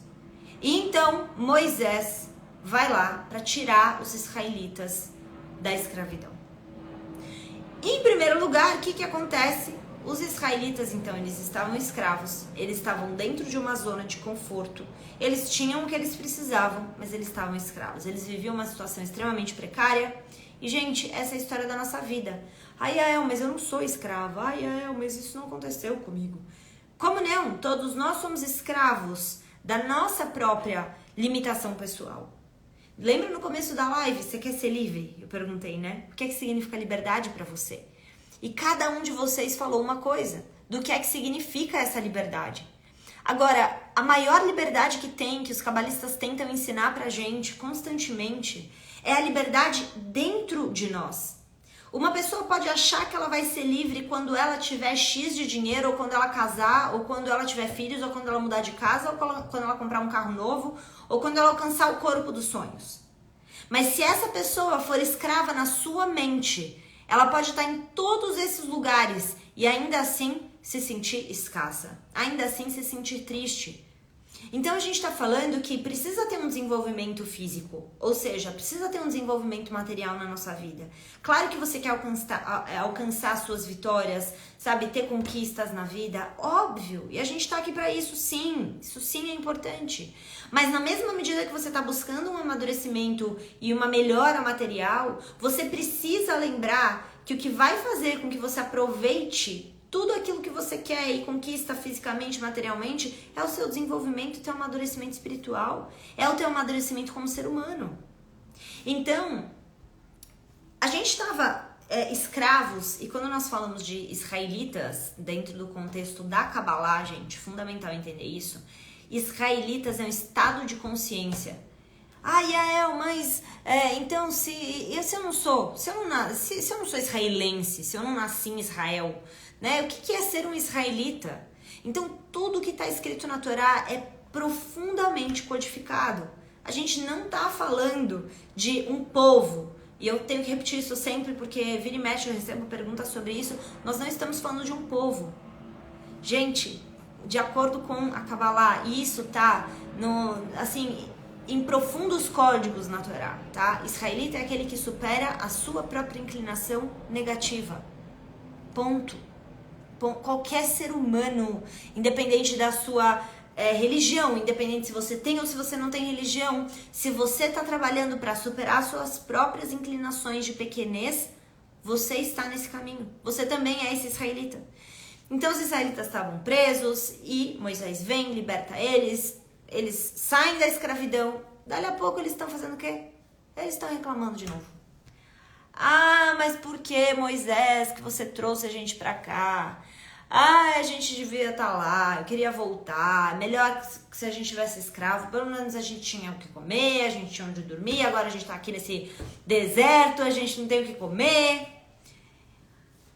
E então Moisés vai lá para tirar os israelitas da escravidão. Em primeiro lugar, o que acontece? Os israelitas, então, eles estavam escravos, eles estavam dentro de uma zona de conforto, eles tinham o que eles precisavam, mas eles estavam escravos, eles viviam uma situação extremamente precária. E, gente, essa é a história da nossa vida. Ai, Yael, mas eu não sou escrava. Ai, Yael, mas isso não aconteceu comigo. Como não? Todos nós somos escravos da nossa própria limitação pessoal. Lembra no começo da live, você quer ser livre? Eu perguntei, né? O que significa liberdade para você? E cada um de vocês falou uma coisa do que significa essa liberdade. Agora, a maior liberdade que tem, que os cabalistas tentam ensinar pra gente constantemente, é a liberdade dentro de nós. Uma pessoa pode achar que ela vai ser livre quando ela tiver X de dinheiro, ou quando ela casar, ou quando ela tiver filhos, ou quando ela mudar de casa, ou quando ela comprar um carro novo, ou quando ela alcançar o corpo dos sonhos. Mas se essa pessoa for escrava na sua mente, ela pode estar em todos esses lugares e ainda assim se sentir escassa, ainda assim se sentir triste. Então a gente está falando que precisa ter um desenvolvimento físico, ou seja, precisa ter um desenvolvimento material na nossa vida. Claro que você quer alcançar suas vitórias, sabe, ter conquistas na vida, óbvio, e a gente está aqui para isso sim é importante. Mas na mesma medida que você está buscando um amadurecimento e uma melhora material, você precisa lembrar que o que vai fazer com que você aproveite tudo aquilo que você quer e conquista fisicamente, materialmente, é o seu desenvolvimento, o teu amadurecimento espiritual, é o teu amadurecimento como ser humano. Então, a gente estava escravos, e quando nós falamos de israelitas, dentro do contexto da Kabbalah, gente, fundamental entender isso, israelitas é um estado de consciência. Ah, Yael, mas então se eu não sou israelense, se eu não nasci em Israel, né? O que é ser um israelita? Então tudo que está escrito na Torá é profundamente codificado. A gente não está falando de um povo, e eu tenho que repetir isso sempre porque vira e mexe eu recebo perguntas sobre isso. Nós não estamos falando de um povo. Gente, de acordo com a Kabbalah, isso tá em profundos códigos na Torá, tá? Israelita é aquele que supera a sua própria inclinação negativa. Ponto. Qualquer ser humano, independente da sua religião, independente se você tem ou se você não tem religião, se você está trabalhando para superar suas próprias inclinações de pequenez, você está nesse caminho. Você também é esse israelita. Então os israelitas estavam presos e Moisés vem, liberta eles saem da escravidão, dali a pouco eles estão fazendo o quê? Eles estão reclamando de novo. Ah, mas por que, Moisés, que você trouxe a gente pra cá? Ah, a gente devia estar lá, eu queria voltar, melhor que se a gente tivesse escravo, pelo menos a gente tinha o que comer, a gente tinha onde dormir, agora a gente tá aqui nesse deserto, a gente não tem o que comer.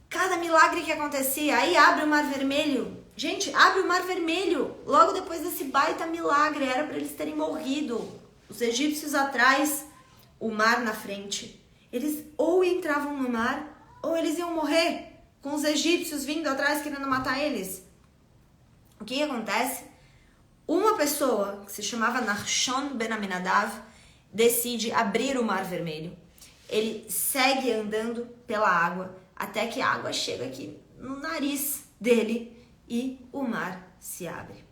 Cada milagre que acontecia, aí abre o Mar Vermelho. Gente, abre o Mar Vermelho logo depois desse baita milagre, era para eles terem morrido. Os egípcios atrás, o mar na frente. Eles ou entravam no mar, ou eles iam morrer, com os egípcios vindo atrás querendo matar eles. O que acontece? Uma pessoa, que se chamava Nachshon Ben Aminadav, decide abrir o Mar Vermelho. Ele segue andando pela água, até que a água chega aqui no nariz dele e o mar se abre.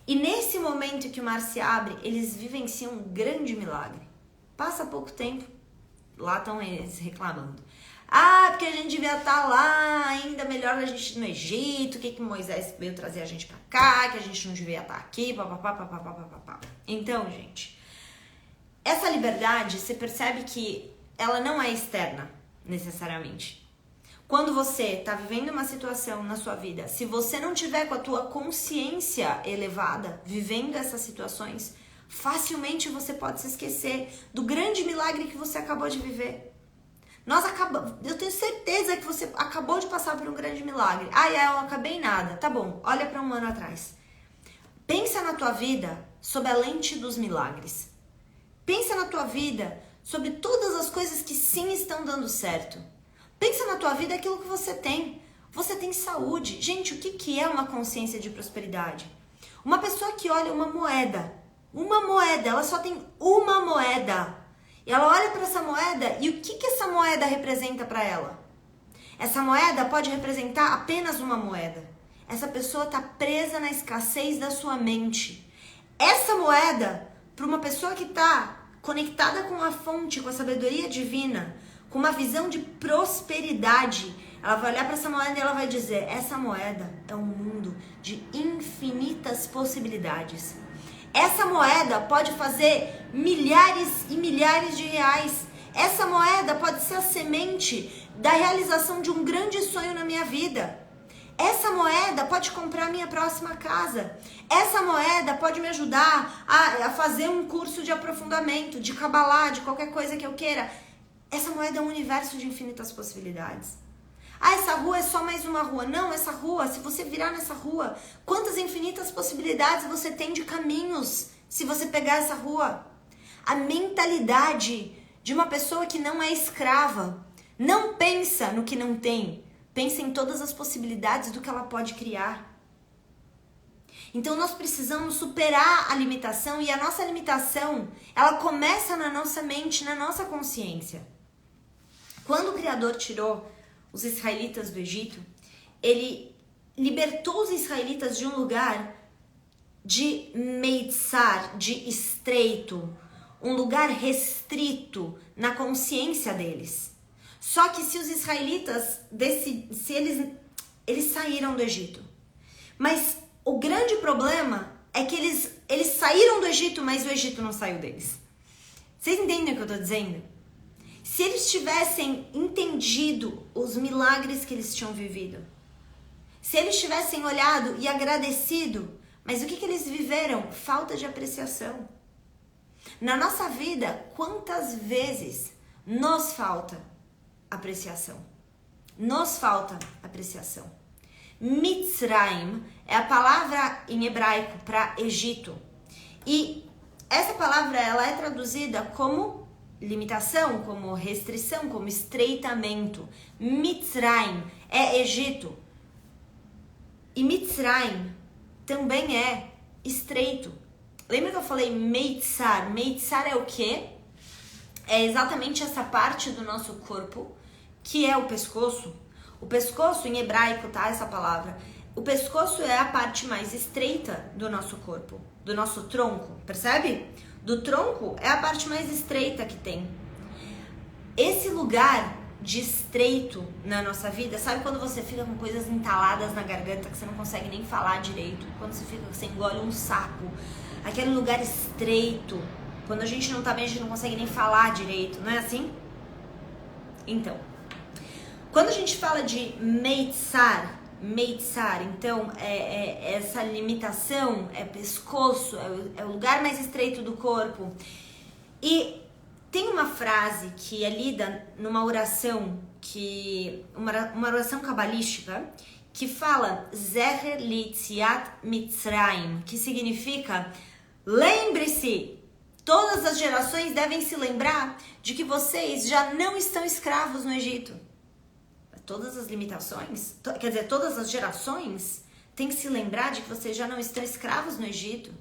E nesse momento que o mar se abre, eles vivenciam um grande milagre. Passa pouco tempo, lá estão eles reclamando. Ah, porque a gente devia estar lá, ainda melhor a gente no Egito, que Moisés veio trazer a gente pra cá, que a gente não devia estar aqui, papapá, papapá, papapá. Então, gente, essa liberdade, você percebe que ela não é externa, necessariamente. Quando você tá vivendo uma situação na sua vida, se você não tiver com a tua consciência elevada, vivendo essas situações, facilmente você pode se esquecer do grande milagre que você acabou de viver. Eu tenho certeza que você acabou de passar por um grande milagre. Ah, eu acabei em nada. Tá bom, olha para um ano atrás. Pensa na tua vida sob a lente dos milagres. Pensa na tua vida sobre todas as coisas que sim estão dando certo. Pensa na tua vida aquilo que você tem. Você tem saúde. Gente, o que é uma consciência de prosperidade? Uma pessoa que olha uma moeda, ela só tem uma moeda. E ela olha para essa moeda e o que essa moeda representa para ela? Essa moeda pode representar apenas uma moeda. Essa pessoa está presa na escassez da sua mente. Essa moeda, para uma pessoa que está conectada com a fonte, com a sabedoria divina, com uma visão de prosperidade, ela vai olhar para essa moeda e ela vai dizer: essa moeda é um mundo de infinitas possibilidades. Essa moeda pode fazer milhares e milhares de reais. Essa moeda pode ser a semente da realização de um grande sonho na minha vida. Essa moeda pode comprar minha próxima casa. Essa moeda pode me ajudar a fazer um curso de aprofundamento, de Kabbalah, de qualquer coisa que eu queira. Essa moeda é um universo de infinitas possibilidades. Ah, essa rua é só mais uma rua. Não, essa rua, se você virar nessa rua, quantas infinitas possibilidades você tem de caminhos se você pegar essa rua? A mentalidade de uma pessoa que não é escrava não pensa no que não tem, pensa em todas as possibilidades do que ela pode criar. Então nós precisamos superar a limitação, e a nossa limitação, ela começa na nossa mente, na nossa consciência. Quando o Criador tirou os israelitas do Egito, ele libertou os israelitas de um lugar de meitzar, de estreito, um lugar restrito na consciência deles. Só que se os israelitas, eles saíram do Egito, mas o grande problema é que eles saíram do Egito, mas o Egito não saiu deles. Vocês entendem o que eu tô dizendo? Se eles tivessem entendido os milagres que eles tinham vivido, se eles tivessem olhado e agradecido, mas o que eles viveram? Falta de apreciação. Na nossa vida, quantas vezes nos falta apreciação? Nos falta apreciação. Mitzrayim é a palavra em hebraico para Egito. E essa palavra ela é traduzida como limitação, como restrição, como estreitamento. Mitzrayim é Egito. E Mitzrayim também é estreito. Lembra que eu falei Meitzar? Meitzar é o quê? É exatamente essa parte do nosso corpo que é o pescoço. O pescoço em hebraico, tá? Essa palavra. O pescoço é a parte mais estreita do nosso corpo, do nosso tronco, percebe? Do tronco é a parte mais estreita que tem. Esse lugar de estreito na nossa vida, sabe quando você fica com coisas entaladas na garganta que você não consegue nem falar direito? Quando você engole um sapo, aquele lugar estreito, quando a gente não tá bem, a gente não consegue nem falar direito, não é assim? Então, quando a gente fala de meitzar, então, essa limitação, é pescoço, é o lugar mais estreito do corpo. E tem uma frase que é lida numa oração, uma oração cabalística, que fala Zecher Litziat Mitzrayim, que significa: lembre-se, todas as gerações devem se lembrar de que vocês já não estão escravos no Egito. Todas as limitações, todas as gerações têm que se lembrar de que vocês já não estão escravos no Egito.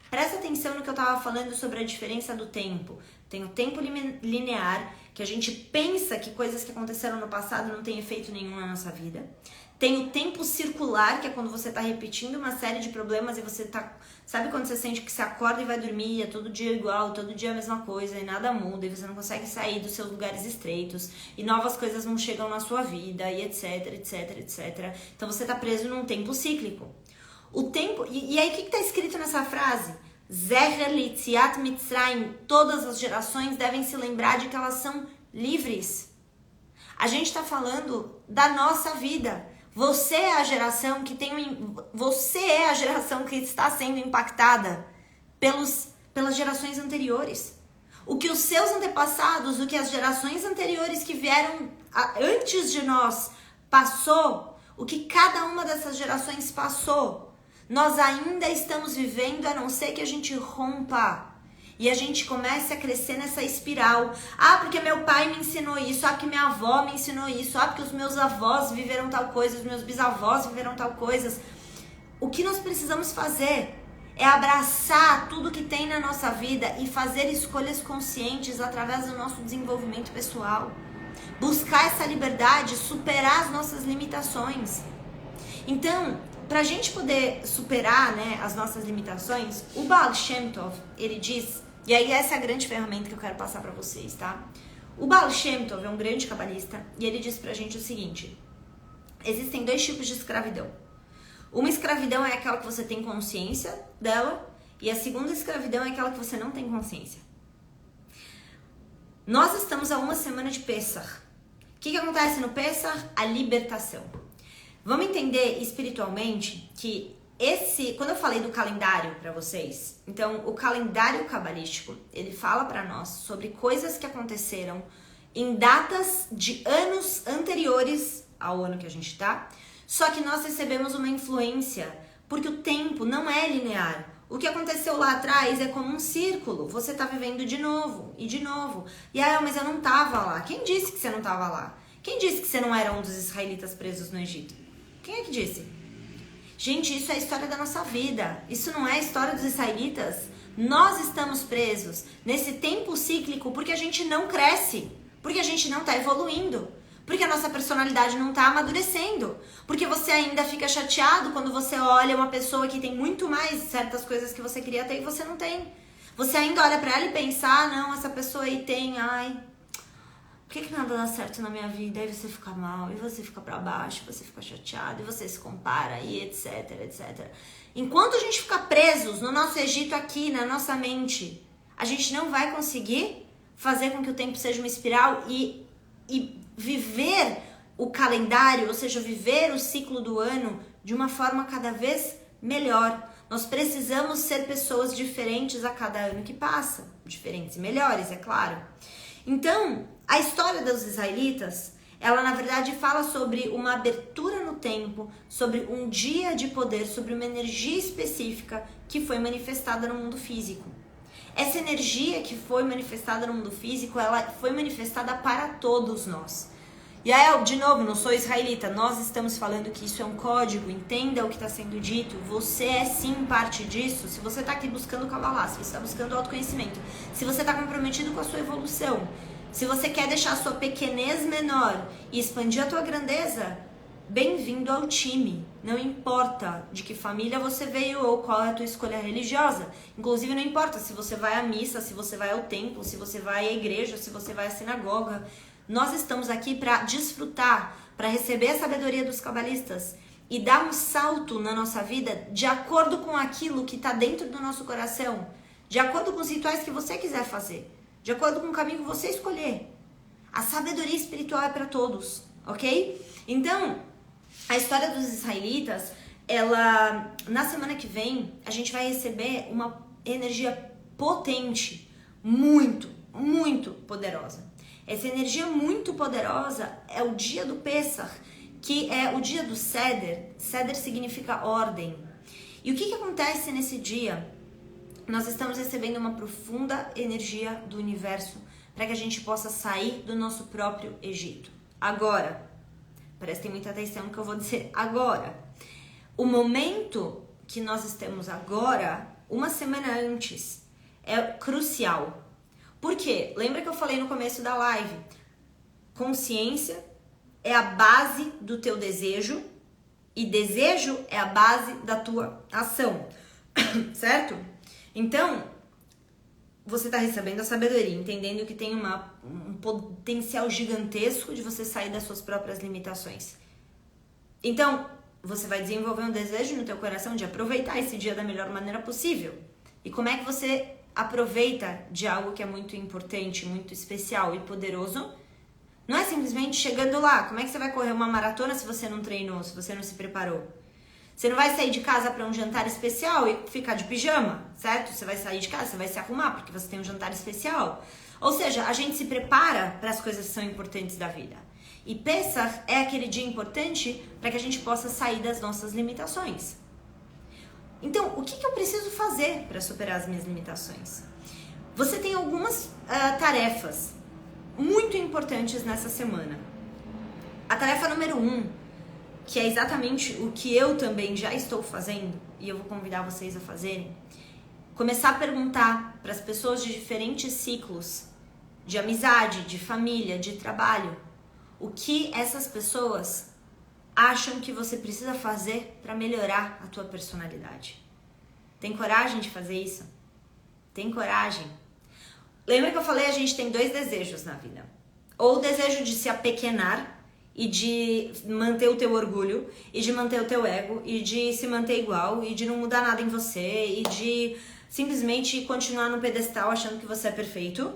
Presta atenção no que eu estava falando sobre a diferença do tempo. Tem o tempo linear, que a gente pensa que coisas que aconteceram no passado não têm efeito nenhum na nossa vida. Tem o tempo circular, que é quando você está repetindo uma série de problemas e você tá... Sabe quando você sente que você acorda e vai dormir, é todo dia igual, todo dia a mesma coisa e nada muda e você não consegue sair dos seus lugares estreitos e novas coisas não chegam na sua vida e etc, etc, etc. Então você está preso num tempo cíclico. O tempo... E aí o que está escrito nessa frase? Zecher Litziat Mitzrayim. Todas as gerações devem se lembrar de que elas são livres. A gente está falando da nossa vida. Você é a geração que você é a geração que está sendo impactada pelas gerações anteriores. O que os seus antepassados, o que as gerações anteriores que vieram antes de nós passou, o que cada uma dessas gerações passou, nós ainda estamos vivendo, a não ser que a gente rompa. E a gente começa a crescer nessa espiral. Ah, porque meu pai me ensinou isso. Ah, porque minha avó me ensinou isso. Ah, porque os meus avós viveram tal coisa. Os meus bisavós viveram tal coisa. O que nós precisamos fazer é abraçar tudo que tem na nossa vida e fazer escolhas conscientes através do nosso desenvolvimento pessoal. Buscar essa liberdade, superar as nossas limitações. Então, para a gente poder superar, né, as nossas limitações, o Baal Shem Tov, ele diz... E aí essa é a grande ferramenta que eu quero passar para vocês, tá? O Baal Shem Tov é um grande cabalista e ele diz pra gente o seguinte: existem dois tipos de escravidão. Uma escravidão é aquela que você tem consciência dela e a segunda escravidão é aquela que você não tem consciência. Nós estamos a uma semana de Pessach. O que acontece no Pessach? A libertação. Vamos entender espiritualmente que quando eu falei do calendário para vocês, então o calendário cabalístico, ele fala para nós sobre coisas que aconteceram em datas de anos anteriores ao ano que a gente tá, só que nós recebemos uma influência, porque o tempo não é linear. O que aconteceu lá atrás é como um círculo, você tá vivendo de novo e de novo. E aí, mas eu não tava lá. Quem disse que você não tava lá? Quem disse que você não era um dos israelitas presos no Egito? Quem é que disse? Gente, isso é a história da nossa vida. Isso não é a história dos israelitas. Nós estamos presos nesse tempo cíclico porque a gente não cresce, porque a gente não está evoluindo, porque a nossa personalidade não está amadurecendo, porque você ainda fica chateado quando você olha uma pessoa que tem muito mais certas coisas que você queria ter e você não tem. Você ainda olha para ela e pensa, ah, não, essa pessoa aí tem, ai... Por que nada dá certo na minha vida? Aí você fica mal, e você fica pra baixo, você fica chateado, e você se compara, e etc, etc. Enquanto a gente ficar presos no nosso Egito aqui, na nossa mente, a gente não vai conseguir fazer com que o tempo seja uma espiral e viver o calendário, ou seja, viver o ciclo do ano de uma forma cada vez melhor. Nós precisamos ser pessoas diferentes a cada ano que passa. Diferentes e melhores, é claro. Então, a história dos israelitas, ela na verdade fala sobre uma abertura no tempo, sobre um dia de poder, sobre uma energia específica que foi manifestada no mundo físico. Essa energia que foi manifestada no mundo físico, ela foi manifestada para todos nós. E aí, de novo, não sou israelita, nós estamos falando que isso é um código, entenda o que está sendo dito, você é sim parte disso. Se você está aqui buscando Kabbalah, se você está buscando autoconhecimento, se você está comprometido com a sua evolução, se você quer deixar a sua pequenez menor e expandir a tua grandeza, bem-vindo ao time. Não importa de que família você veio ou qual é a tua escolha religiosa. Inclusive não importa se você vai à missa, se você vai ao templo, se você vai à igreja, se você vai à sinagoga. Nós estamos aqui para desfrutar, para receber a sabedoria dos cabalistas e dar um salto na nossa vida de acordo com aquilo que está dentro do nosso coração, de acordo com os rituais que você quiser fazer, de acordo com o caminho que você escolher. A sabedoria espiritual é para todos, ok? Então, a história dos israelitas, ela, na semana que vem, a gente vai receber uma energia potente, muito, muito poderosa. Essa energia muito poderosa é o dia do Pessach, que é o dia do Seder. Seder significa ordem. E o que acontece nesse dia? Nós estamos recebendo uma profunda energia do universo para que a gente possa sair do nosso próprio Egito. Agora, prestem muita atenção no que eu vou dizer agora. O momento que nós estamos agora uma semana antes é crucial. Por quê? Lembra que eu falei no começo da live? Consciência é a base do teu desejo e desejo é a base da tua ação, certo? Então, você está recebendo a sabedoria, entendendo que tem um potencial gigantesco de você sair das suas próprias limitações. Então, você vai desenvolver um desejo no teu coração de aproveitar esse dia da melhor maneira possível. E como é que você aproveita de algo que é muito importante, muito especial e poderoso? Não é simplesmente chegando lá. Como é que você vai correr uma maratona se você não treinou, se você não se preparou? Você não vai sair de casa para um jantar especial e ficar de pijama, certo? Você vai sair de casa, você vai se arrumar porque você tem um jantar especial. Ou seja, a gente se prepara para as coisas que são importantes da vida. E Pessach é aquele dia importante para que a gente possa sair das nossas limitações. Então, o que eu preciso fazer para superar as minhas limitações? Você tem algumas tarefas muito importantes nessa semana. A tarefa número 1, que é exatamente o que eu também já estou fazendo, e eu vou convidar vocês a fazerem, começar a perguntar para as pessoas de diferentes ciclos, de amizade, de família, de trabalho, o que essas pessoas acham que você precisa fazer para melhorar a tua personalidade. Tem coragem de fazer isso? Tem coragem? Lembra que eu falei, a gente tem 2 desejos na vida. Ou o desejo de se apequenar e de manter o teu orgulho, e de manter o teu ego, e de se manter igual, e de não mudar nada em você, e de simplesmente continuar no pedestal achando que você é perfeito.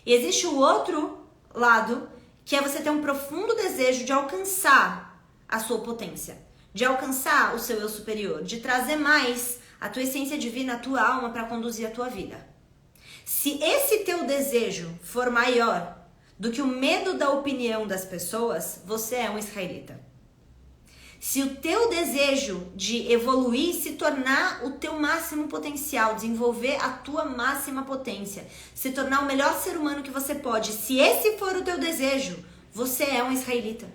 E existe o outro lado, que é você ter um profundo desejo de alcançar a sua potência, de alcançar o seu eu superior, de trazer mais a tua essência divina, a tua alma para conduzir a tua vida. Se esse teu desejo for maior do que o medo da opinião das pessoas, você é um israelita. Se o teu desejo de evoluir, se tornar o teu máximo potencial, desenvolver a tua máxima potência, se tornar o melhor ser humano que você pode, se esse for o teu desejo, você é um israelita.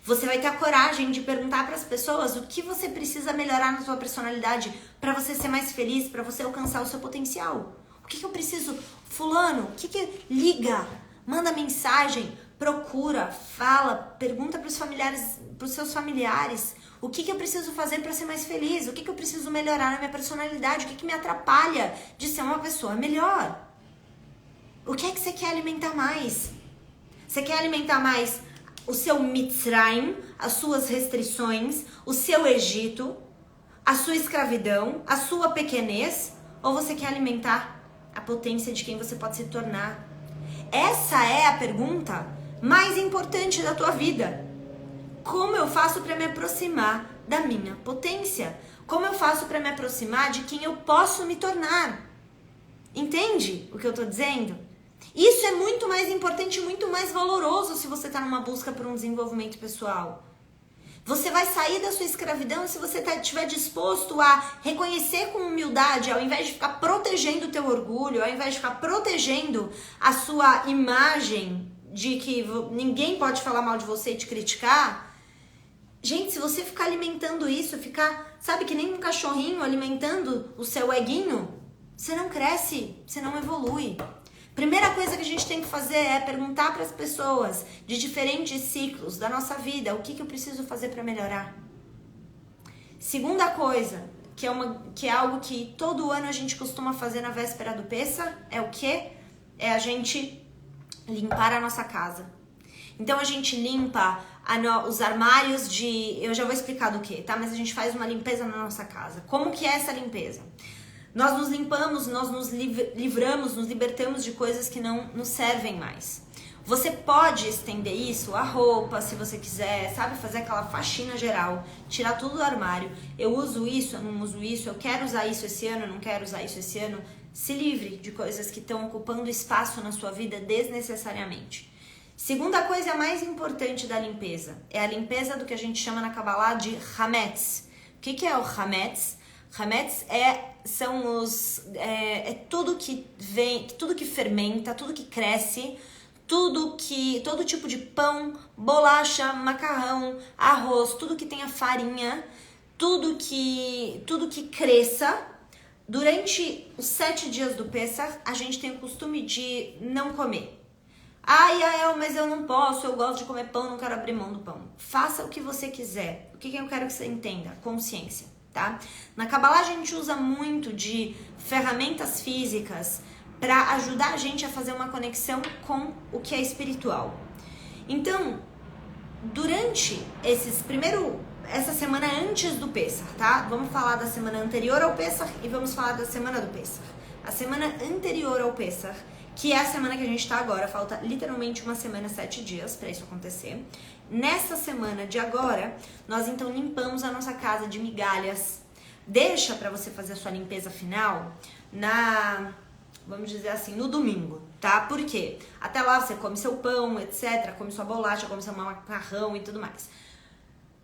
Você vai ter a coragem de perguntar para as pessoas o que você precisa melhorar na sua personalidade para você ser mais feliz, para você alcançar o seu potencial. O que eu preciso? Fulano, o que liga? Manda mensagem, procura, fala, pergunta para os familiares, para os seus familiares, o que eu preciso fazer para ser mais feliz? O que eu preciso melhorar na minha personalidade? O que me atrapalha de ser uma pessoa melhor? O que é que você quer alimentar mais? Você quer alimentar mais o seu Mitzrayim, as suas restrições, o seu Egito, a sua escravidão, a sua pequenez? Ou você quer alimentar a potência de quem você pode se tornar? Essa é a pergunta mais importante da tua vida. Como eu faço para me aproximar da minha potência? Como eu faço para me aproximar de quem eu posso me tornar? Entende o que eu estou dizendo? Isso é muito mais importante, muito mais valoroso se você está numa busca por um desenvolvimento pessoal. Você vai sair da sua escravidão se você estiver disposto a reconhecer com humildade, ao invés de ficar protegendo o teu orgulho, ao invés de ficar protegendo a sua imagem de que ninguém pode falar mal de você e te criticar. Gente, se você ficar alimentando isso, ficar, sabe, que nem um cachorrinho alimentando o seu eguinho, você não cresce, você não evolui. Primeira coisa que a gente tem que fazer é perguntar para as pessoas de diferentes ciclos da nossa vida o que eu preciso fazer para melhorar. Segunda coisa, que é algo que todo ano a gente costuma fazer na véspera do Pessach, é o quê? É a gente limpar a nossa casa. Então a gente limpa os armários eu já vou explicar do que, tá? Mas a gente faz uma limpeza na nossa casa. Como que é essa limpeza? Nós nos limpamos, nós nos livramos, nos libertamos de coisas que não nos servem mais. Você pode estender isso, a roupa, se você quiser, sabe? Fazer aquela faxina geral, tirar tudo do armário. Eu uso isso, eu não uso isso, eu quero usar isso esse ano, eu não quero usar isso esse ano. Se livre de coisas que estão ocupando espaço na sua vida desnecessariamente. Segunda coisa mais importante da limpeza, é a limpeza do que a gente chama na Kabbalah de Hametz. O que é o Hametz? Hametz é tudo que vem, tudo que fermenta, tudo que cresce, todo tipo de pão, bolacha, macarrão, arroz, tudo que tenha farinha, tudo que cresça, durante os 7 dias do Pessach, a gente tem o costume de não comer. Ai, Yael, mas eu não posso, eu gosto de comer pão, não quero abrir mão do pão. Faça o que você quiser. O que eu quero que você entenda? Consciência, tá? Na Kabbalah a gente usa muito de ferramentas físicas para ajudar a gente a fazer uma conexão com o que é espiritual. Então, durante essa semana antes do Pessach, tá? Vamos falar da semana anterior ao Pessach e vamos falar da semana do Pessach. A semana anterior ao Pessach, que é a semana que a gente tá agora, falta literalmente uma semana, 7 dias para isso acontecer. Nessa semana de agora, nós então limpamos a nossa casa de migalhas. Deixa para você fazer a sua limpeza final vamos dizer assim, no domingo, tá? Por quê? Até lá você come seu pão, etc, come sua bolacha, come seu macarrão e tudo mais.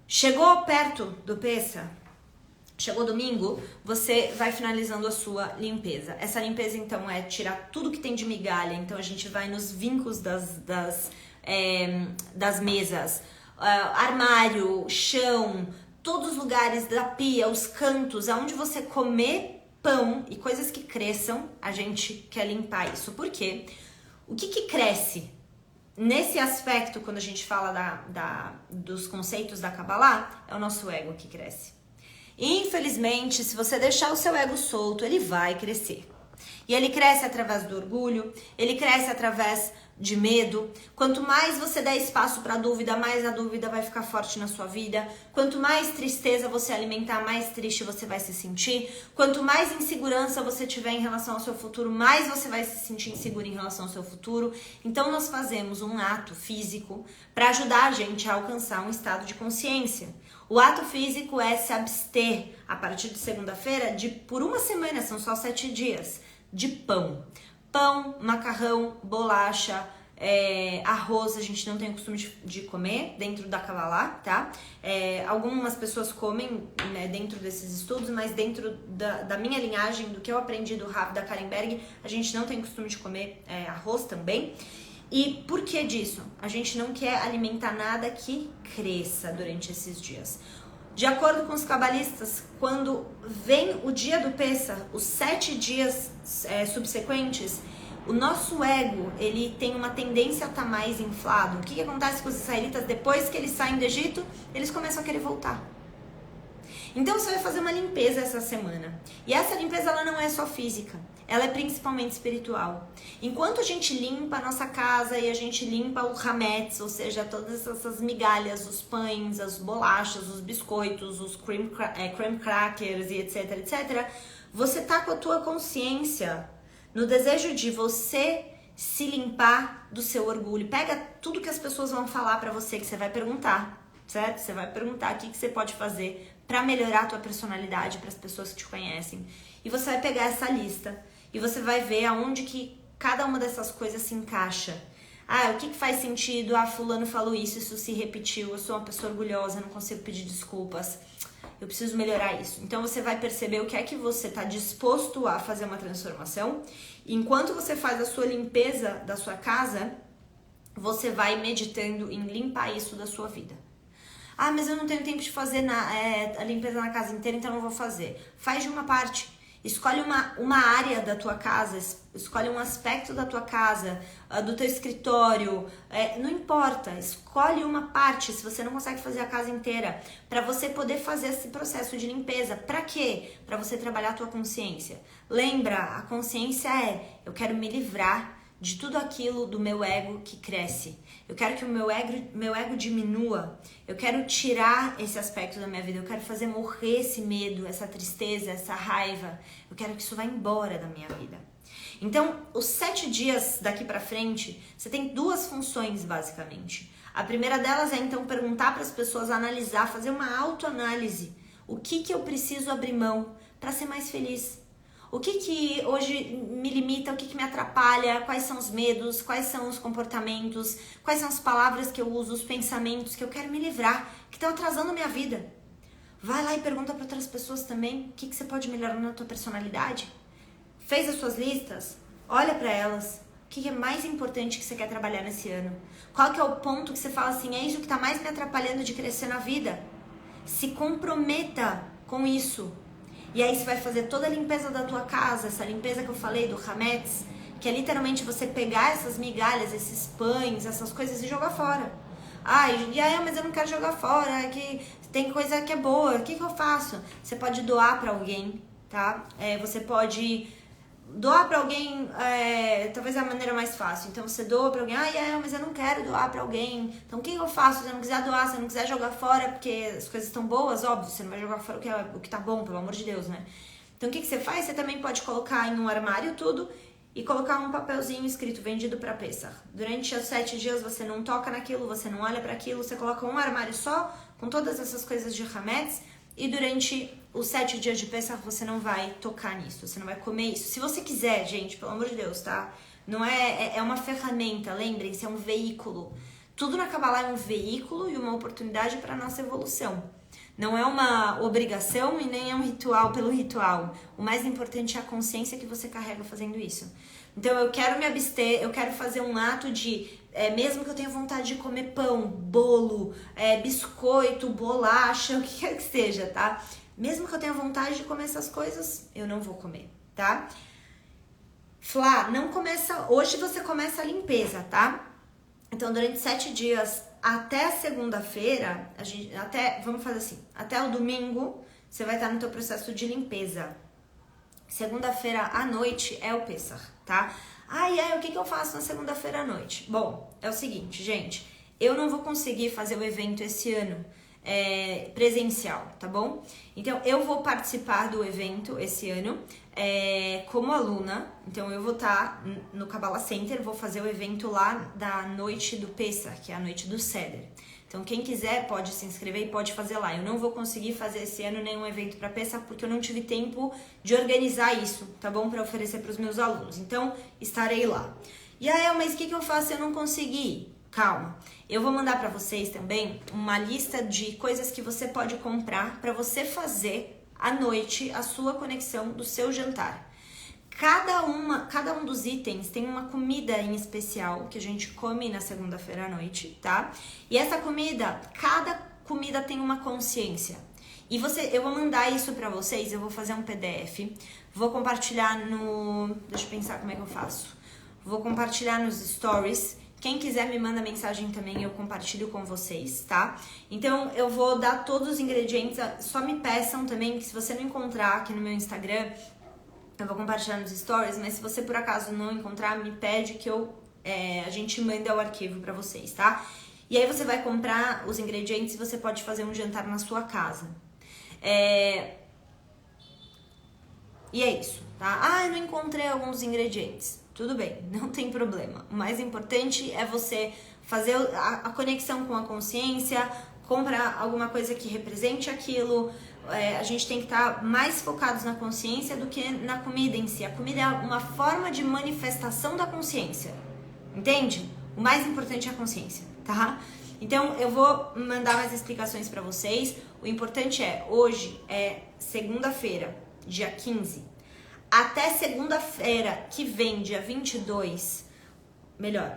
Chegou perto do Pessach, chegou domingo, você vai finalizando a sua limpeza. Essa limpeza, então, é tirar tudo que tem de migalha. Então, a gente vai nos vincos das mesas, armário, chão, todos os lugares da pia, os cantos, aonde você comer pão e coisas que cresçam, a gente quer limpar isso. Por quê? O que cresce? Nesse aspecto, quando a gente fala dos conceitos da Kabbalah, é o nosso ego que cresce. Infelizmente, se você deixar o seu ego solto, ele vai crescer. E ele cresce através do orgulho, ele cresce através de medo. Quanto mais você der espaço para a dúvida, mais a dúvida vai ficar forte na sua vida. Quanto mais tristeza você alimentar, mais triste você vai se sentir. Quanto mais insegurança você tiver em relação ao seu futuro, mais você vai se sentir inseguro em relação ao seu futuro. Então nós fazemos um ato físico para ajudar a gente a alcançar um estado de consciência. O ato físico é se abster, a partir de segunda-feira, por uma semana, são só 7 dias, de pão. Pão, macarrão, bolacha, arroz, a gente não tem o costume de comer dentro da Kabbalah, tá? Algumas pessoas comem, né, dentro desses estudos, mas dentro da minha linhagem, do que eu aprendi do Rav da Karenberg, a gente não tem o costume de comer arroz também. E por que disso? A gente não quer alimentar nada que cresça durante esses dias. De acordo com os cabalistas, quando vem o dia do Pessach, os 7 dias subsequentes, o nosso ego, ele tem uma tendência a estar mais inflado. O que acontece com os israelitas? Depois que eles saem do Egito, eles começam a querer voltar. Então você vai fazer uma limpeza essa semana. E essa limpeza, ela não é só física, ela é principalmente espiritual. Enquanto a gente limpa a nossa casa e a gente limpa o hametz, ou seja, todas essas migalhas, os pães, as bolachas, os biscoitos, os cream crackers e etc, etc, você tá com a tua consciência no desejo de você se limpar do seu orgulho. Pega tudo que as pessoas vão falar pra você, que você vai perguntar, certo? Você vai perguntar o que você pode fazer para melhorar a tua personalidade para as pessoas que te conhecem. E você vai pegar essa lista e você vai ver aonde que cada uma dessas coisas se encaixa. O que faz sentido? Fulano falou isso se repetiu, eu sou uma pessoa orgulhosa, não consigo pedir desculpas, eu preciso melhorar isso. Então você vai perceber o que é que você está disposto a fazer uma transformação. E enquanto você faz a sua limpeza da sua casa, você vai meditando em limpar isso da sua vida. Mas eu não tenho tempo de fazer a limpeza na casa inteira, então não vou fazer. Faz de uma parte. Escolhe uma área da tua casa, escolhe um aspecto da tua casa, do teu escritório, não importa, escolhe uma parte, se você não consegue fazer a casa inteira, para você poder fazer esse processo de limpeza. Para quê? Para você trabalhar a tua consciência. Lembra, a consciência eu quero me livrar de tudo aquilo do meu ego que cresce. Eu quero que o meu ego diminua. Eu quero tirar esse aspecto da minha vida. Eu quero fazer morrer esse medo, essa tristeza, essa raiva. Eu quero que isso vá embora da minha vida. Então, os 7 dias daqui pra frente, você tem 2 funções, basicamente. A primeira delas é, então, perguntar para as pessoas, analisar, fazer uma autoanálise. O que eu preciso abrir mão para ser mais feliz? O que hoje me limita, o que me atrapalha, quais são os medos, quais são os comportamentos, quais são as palavras que eu uso, os pensamentos que eu quero me livrar, que estão atrasando a minha vida. Vai lá e pergunta para outras pessoas também o que você pode melhorar na tua personalidade. Fez as suas listas? Olha para elas. O que é mais importante que você quer trabalhar nesse ano? Qual que é o ponto que você fala assim, é isso que está mais me atrapalhando de crescer na vida? Se comprometa com isso. E aí você vai fazer toda a limpeza da tua casa, essa limpeza que eu falei do Hametz, que é literalmente você pegar essas migalhas, esses pães, essas coisas e jogar fora. Ai, mas eu não quero jogar fora, que tem coisa que é boa, o que eu faço? Você pode doar pra alguém, tá? Você pode doar pra alguém, talvez é a maneira mais fácil. Então você doa pra alguém, mas eu não quero doar pra alguém. Então o que eu faço? Se eu não quiser doar, se eu não quiser jogar fora, porque as coisas estão boas, óbvio, você não vai jogar fora o que tá bom, pelo amor de Deus, né? Então o que você faz? Você também pode colocar em um armário tudo e colocar um papelzinho escrito vendido para Pessach. Durante os 7 dias você não toca naquilo, você não olha para aquilo, você coloca um armário só com todas essas coisas de Hametz e durante os 7 dias de Pessach você não vai tocar nisso, você não vai comer isso. Se você quiser, gente, pelo amor de Deus, tá? Não é uma ferramenta, lembrem-se, é um veículo. Tudo na Kabbalah é um veículo e uma oportunidade para a nossa evolução. Não é uma obrigação e nem é um ritual pelo ritual. O mais importante é a consciência que você carrega fazendo isso. Então eu quero me abster, eu quero fazer um ato de, mesmo que eu tenha vontade de comer pão, bolo, biscoito, bolacha, o que quer que seja, tá? Mesmo que eu tenha vontade de comer essas coisas, eu não vou comer, tá? Flá, não começa, hoje você começa a limpeza, tá? Então durante 7 dias até segunda-feira, vamos fazer assim, até o domingo, você vai estar no teu processo de limpeza. Segunda-feira à noite é o Pessach, tá? O que eu faço na segunda-feira à noite? Bom, é o seguinte, gente, eu não vou conseguir fazer o evento esse ano presencial, tá bom? Então, eu vou participar do evento esse ano como aluna, então eu vou estar no Kabbalah Center, vou fazer o evento lá da noite do Pessach, que é a noite do Seder. Então, quem quiser pode se inscrever e pode fazer lá. Eu não vou conseguir fazer esse ano nenhum evento para Pessach porque eu não tive tempo de organizar isso, tá bom? Para oferecer para os meus alunos. Então, estarei lá. Mas o que eu faço se eu não conseguir? Calma. Eu vou mandar para vocês também uma lista de coisas que você pode comprar para você fazer à noite a sua conexão do seu jantar. Cada um dos itens tem uma comida em especial que a gente come na segunda-feira à noite, tá? E essa comida, cada comida tem uma consciência. E eu vou mandar isso pra vocês, eu vou fazer um PDF, vou compartilhar deixa eu pensar como é que eu faço. Vou compartilhar nos stories. Quem quiser me manda mensagem também, eu compartilho com vocês, tá? Então, eu vou dar todos os ingredientes, só me peçam também, que se você não encontrar aqui no meu Instagram, eu vou compartilhar nos stories, mas se você por acaso não encontrar, me pede que a gente manda o arquivo pra vocês, tá? E aí você vai comprar os ingredientes e você pode fazer um jantar na sua casa. E é isso, tá? Eu não encontrei alguns ingredientes. Tudo bem, não tem problema. O mais importante é você fazer a conexão com a consciência, comprar alguma coisa que represente aquilo. A gente tem que estar mais focados na consciência do que na comida em si. A comida é uma forma de manifestação da consciência, entende? O mais importante é a consciência, tá? Então eu vou mandar mais explicações para vocês. O importante hoje é segunda-feira, dia 15. Até segunda-feira que vem, dia 22,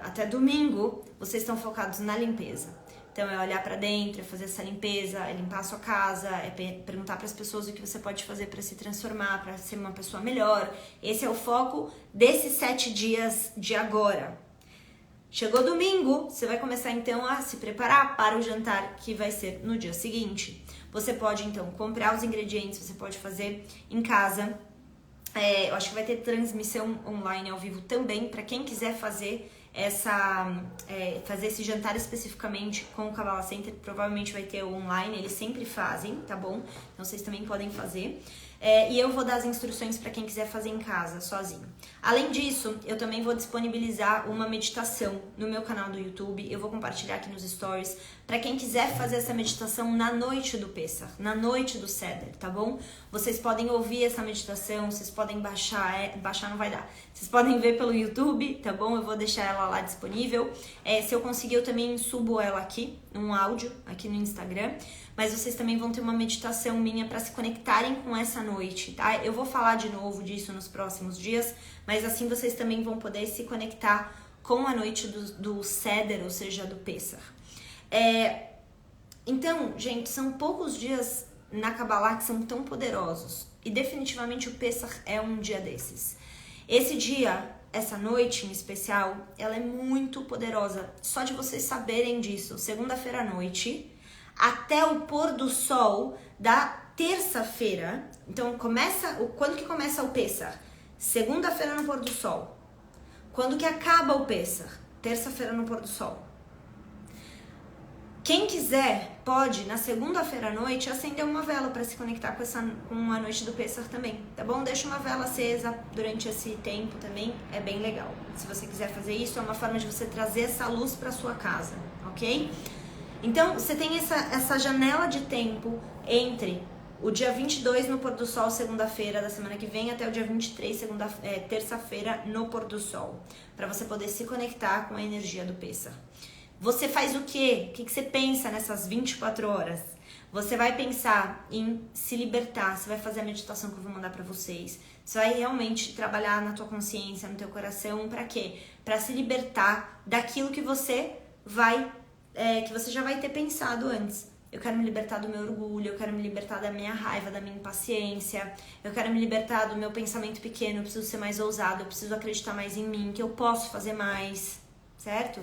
até domingo, vocês estão focados na limpeza. Então é olhar pra dentro, é fazer essa limpeza, é limpar a sua casa, é perguntar para as pessoas o que você pode fazer para se transformar, para ser uma pessoa melhor. Esse é o foco desses 7 dias de agora. Chegou domingo, você vai começar então a se preparar para o jantar que vai ser no dia seguinte. Você pode então comprar os ingredientes, você pode fazer em casa. Eu acho que vai ter transmissão online ao vivo também, para quem quiser fazer fazer esse jantar especificamente com o Kabbalah Center. Provavelmente vai ter online, eles sempre fazem, tá bom? Então vocês também podem fazer. E eu vou dar as instruções para quem quiser fazer em casa, sozinho. Além disso, eu também vou disponibilizar uma meditação no meu canal do YouTube. Eu vou compartilhar aqui nos stories para quem quiser fazer essa meditação na noite do Pessach, na noite do Seder, tá bom? Vocês podem ouvir essa meditação, vocês podem baixar, baixar não vai dar. Vocês podem ver pelo YouTube, tá bom? Eu vou deixar ela lá disponível. Se eu conseguir, eu também subo ela aqui, um áudio, aqui no Instagram. Mas vocês também vão ter uma meditação minha para se conectarem com essa noite, tá? Eu vou falar de novo disso nos próximos dias, mas assim vocês também vão poder se conectar com a noite do Seder, ou seja, do Pessach. Então, gente, são poucos dias na Kabbalah que são tão poderosos. E definitivamente o Pessach é um dia desses. Esse dia, essa noite em especial, ela é muito poderosa. Só de vocês saberem disso, segunda-feira à noite, até o pôr do sol da terça-feira. Então, quando que começa o Pessach? Segunda-feira no pôr do sol. Quando que acaba o Pessach? Terça-feira no pôr do sol. Quem quiser pode, na segunda-feira à noite, acender uma vela para se conectar com a noite do Pessach também, tá bom? Deixa uma vela acesa durante esse tempo também, é bem legal. Se você quiser fazer isso, é uma forma de você trazer essa luz para sua casa, ok? Então, você tem essa janela de tempo entre o dia 22 no pôr do sol, segunda-feira da semana que vem, até o dia 23, terça-feira, no pôr do sol, para você poder se conectar com a energia do Pessach. Você faz o quê? O que você pensa nessas 24 horas? Você vai pensar em se libertar, você vai fazer a meditação que eu vou mandar pra vocês. Você vai realmente trabalhar na tua consciência, no teu coração, pra quê? Pra se libertar daquilo que você já vai ter pensado antes. Eu quero me libertar do meu orgulho, eu quero me libertar da minha raiva, da minha impaciência, eu quero me libertar do meu pensamento pequeno, eu preciso ser mais ousado, eu preciso acreditar mais em mim, que eu posso fazer mais, certo?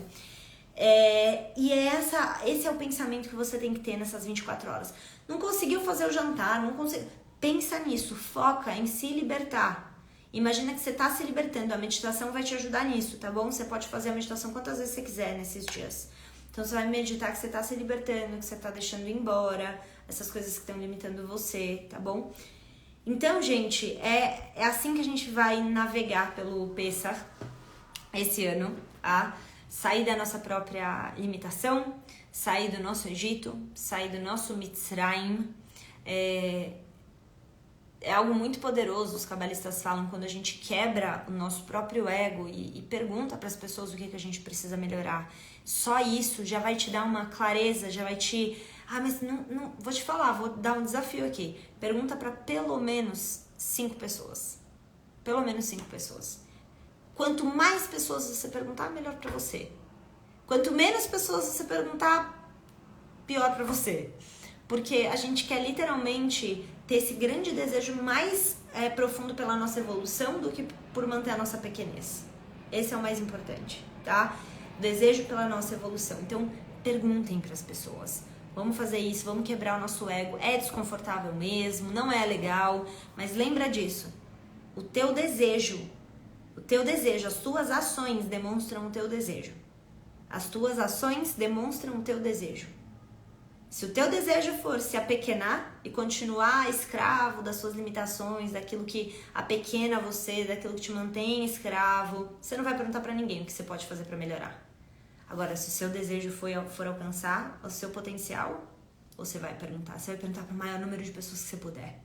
Esse é o pensamento que você tem que ter nessas 24 horas. Não conseguiu fazer o jantar, pensa nisso, foca em se libertar. Imagina que você está se libertando, a meditação vai te ajudar nisso, tá bom? Você pode fazer a meditação quantas vezes você quiser nesses dias. Então você vai meditar que você está se libertando, que você está deixando embora essas coisas que estão limitando você, tá bom? Então, gente, é assim que a gente vai navegar pelo Pessach esse ano, tá? Sair da nossa própria limitação, sair do nosso Egito, sair do nosso Mitzrayim. É algo muito poderoso, os cabalistas falam, quando a gente quebra o nosso próprio ego e pergunta para as pessoas o que a gente precisa melhorar. Só isso já vai te dar uma clareza, já vai te... mas não vou te falar, vou dar um desafio aqui. Pergunta para pelo menos 5 pessoas. Pelo menos 5 pessoas. Quanto mais pessoas você perguntar, melhor pra você. Quanto menos pessoas você perguntar, pior pra você. Porque a gente quer literalmente ter esse grande desejo mais profundo pela nossa evolução do que por manter a nossa pequenez. Esse é o mais importante, tá? Desejo pela nossa evolução. Então, perguntem pras pessoas. Vamos fazer isso, vamos quebrar o nosso ego. É desconfortável mesmo, não é legal, mas lembra disso. O teu desejo, as tuas ações demonstram o teu desejo. As tuas ações demonstram o teu desejo. Se o teu desejo for se apequenar e continuar escravo das suas limitações, daquilo que apequena você, daquilo que te mantém escravo, você não vai perguntar pra ninguém o que você pode fazer pra melhorar. Agora, se o seu desejo for alcançar o seu potencial, você vai perguntar para o maior número de pessoas que você puder,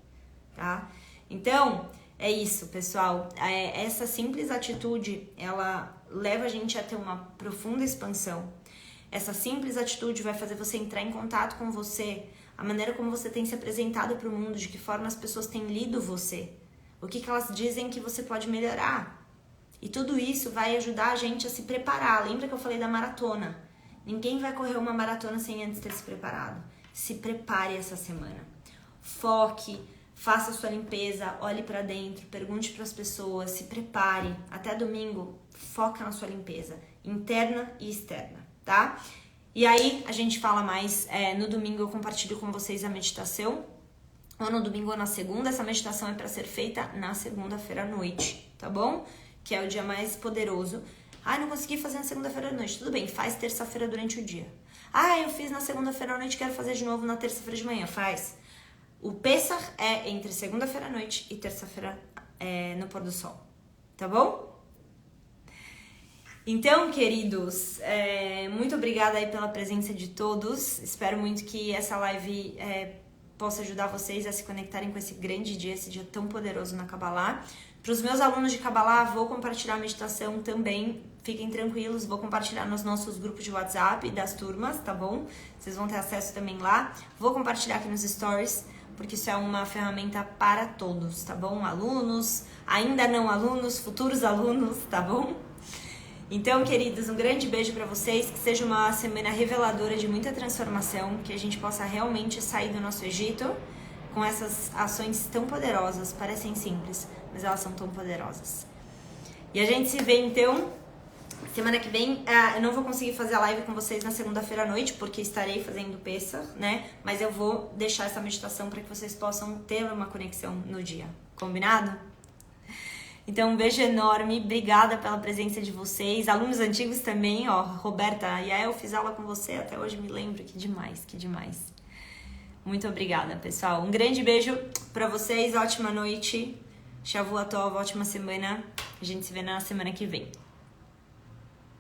tá? Então, é isso, pessoal. Essa simples atitude, ela leva a gente a ter uma profunda expansão. Essa simples atitude vai fazer você entrar em contato com você, a maneira como você tem se apresentado para o mundo, de que forma as pessoas têm lido você, o que elas dizem que você pode melhorar. E tudo isso vai ajudar a gente a se preparar. Lembra que eu falei da maratona? Ninguém vai correr uma maratona sem antes ter se preparado. Se prepare essa semana. Foque, faça a sua limpeza, olhe pra dentro, pergunte pras pessoas, se prepare. Até domingo, foca na sua limpeza, interna e externa, tá? E aí, a gente fala mais, no domingo eu compartilho com vocês a meditação, ou no domingo ou na segunda. Essa meditação é pra ser feita na segunda-feira à noite, tá bom? Que é o dia mais poderoso. Não consegui fazer na segunda-feira à noite. Tudo bem, faz terça-feira durante o dia. Eu fiz na segunda-feira à noite, quero fazer de novo na terça-feira de manhã. Faz. O Pessach é entre segunda-feira à noite e terça-feira no pôr do sol. Tá bom? Então, queridos, muito obrigada aí pela presença de todos. Espero muito que essa live possa ajudar vocês a se conectarem com esse grande dia, esse dia tão poderoso na Kabbalah. Para os meus alunos de Kabbalah, vou compartilhar a meditação também. Fiquem tranquilos, vou compartilhar nos nossos grupos de WhatsApp das turmas, tá bom? Vocês vão ter acesso também lá. Vou compartilhar aqui nos stories, porque isso é uma ferramenta para todos, tá bom? Alunos, ainda não alunos, futuros alunos, tá bom? Então, queridos, um grande beijo para vocês, que seja uma semana reveladora de muita transformação, que a gente possa realmente sair do nosso Egito com essas ações tão poderosas. Parecem simples, mas elas são tão poderosas. E a gente se vê então semana que vem. Eu não vou conseguir fazer a live com vocês na segunda-feira à noite, porque estarei fazendo Pessach, né? Mas eu vou deixar essa meditação para que vocês possam ter uma conexão no dia. Combinado? Então, um beijo enorme, obrigada pela presença de vocês, alunos antigos também, ó, Roberta, eu fiz aula com você, até hoje me lembro, que demais, que demais. Muito obrigada, pessoal. Um grande beijo pra vocês, ótima noite, Shavua Tov, ótima semana, a gente se vê na semana que vem.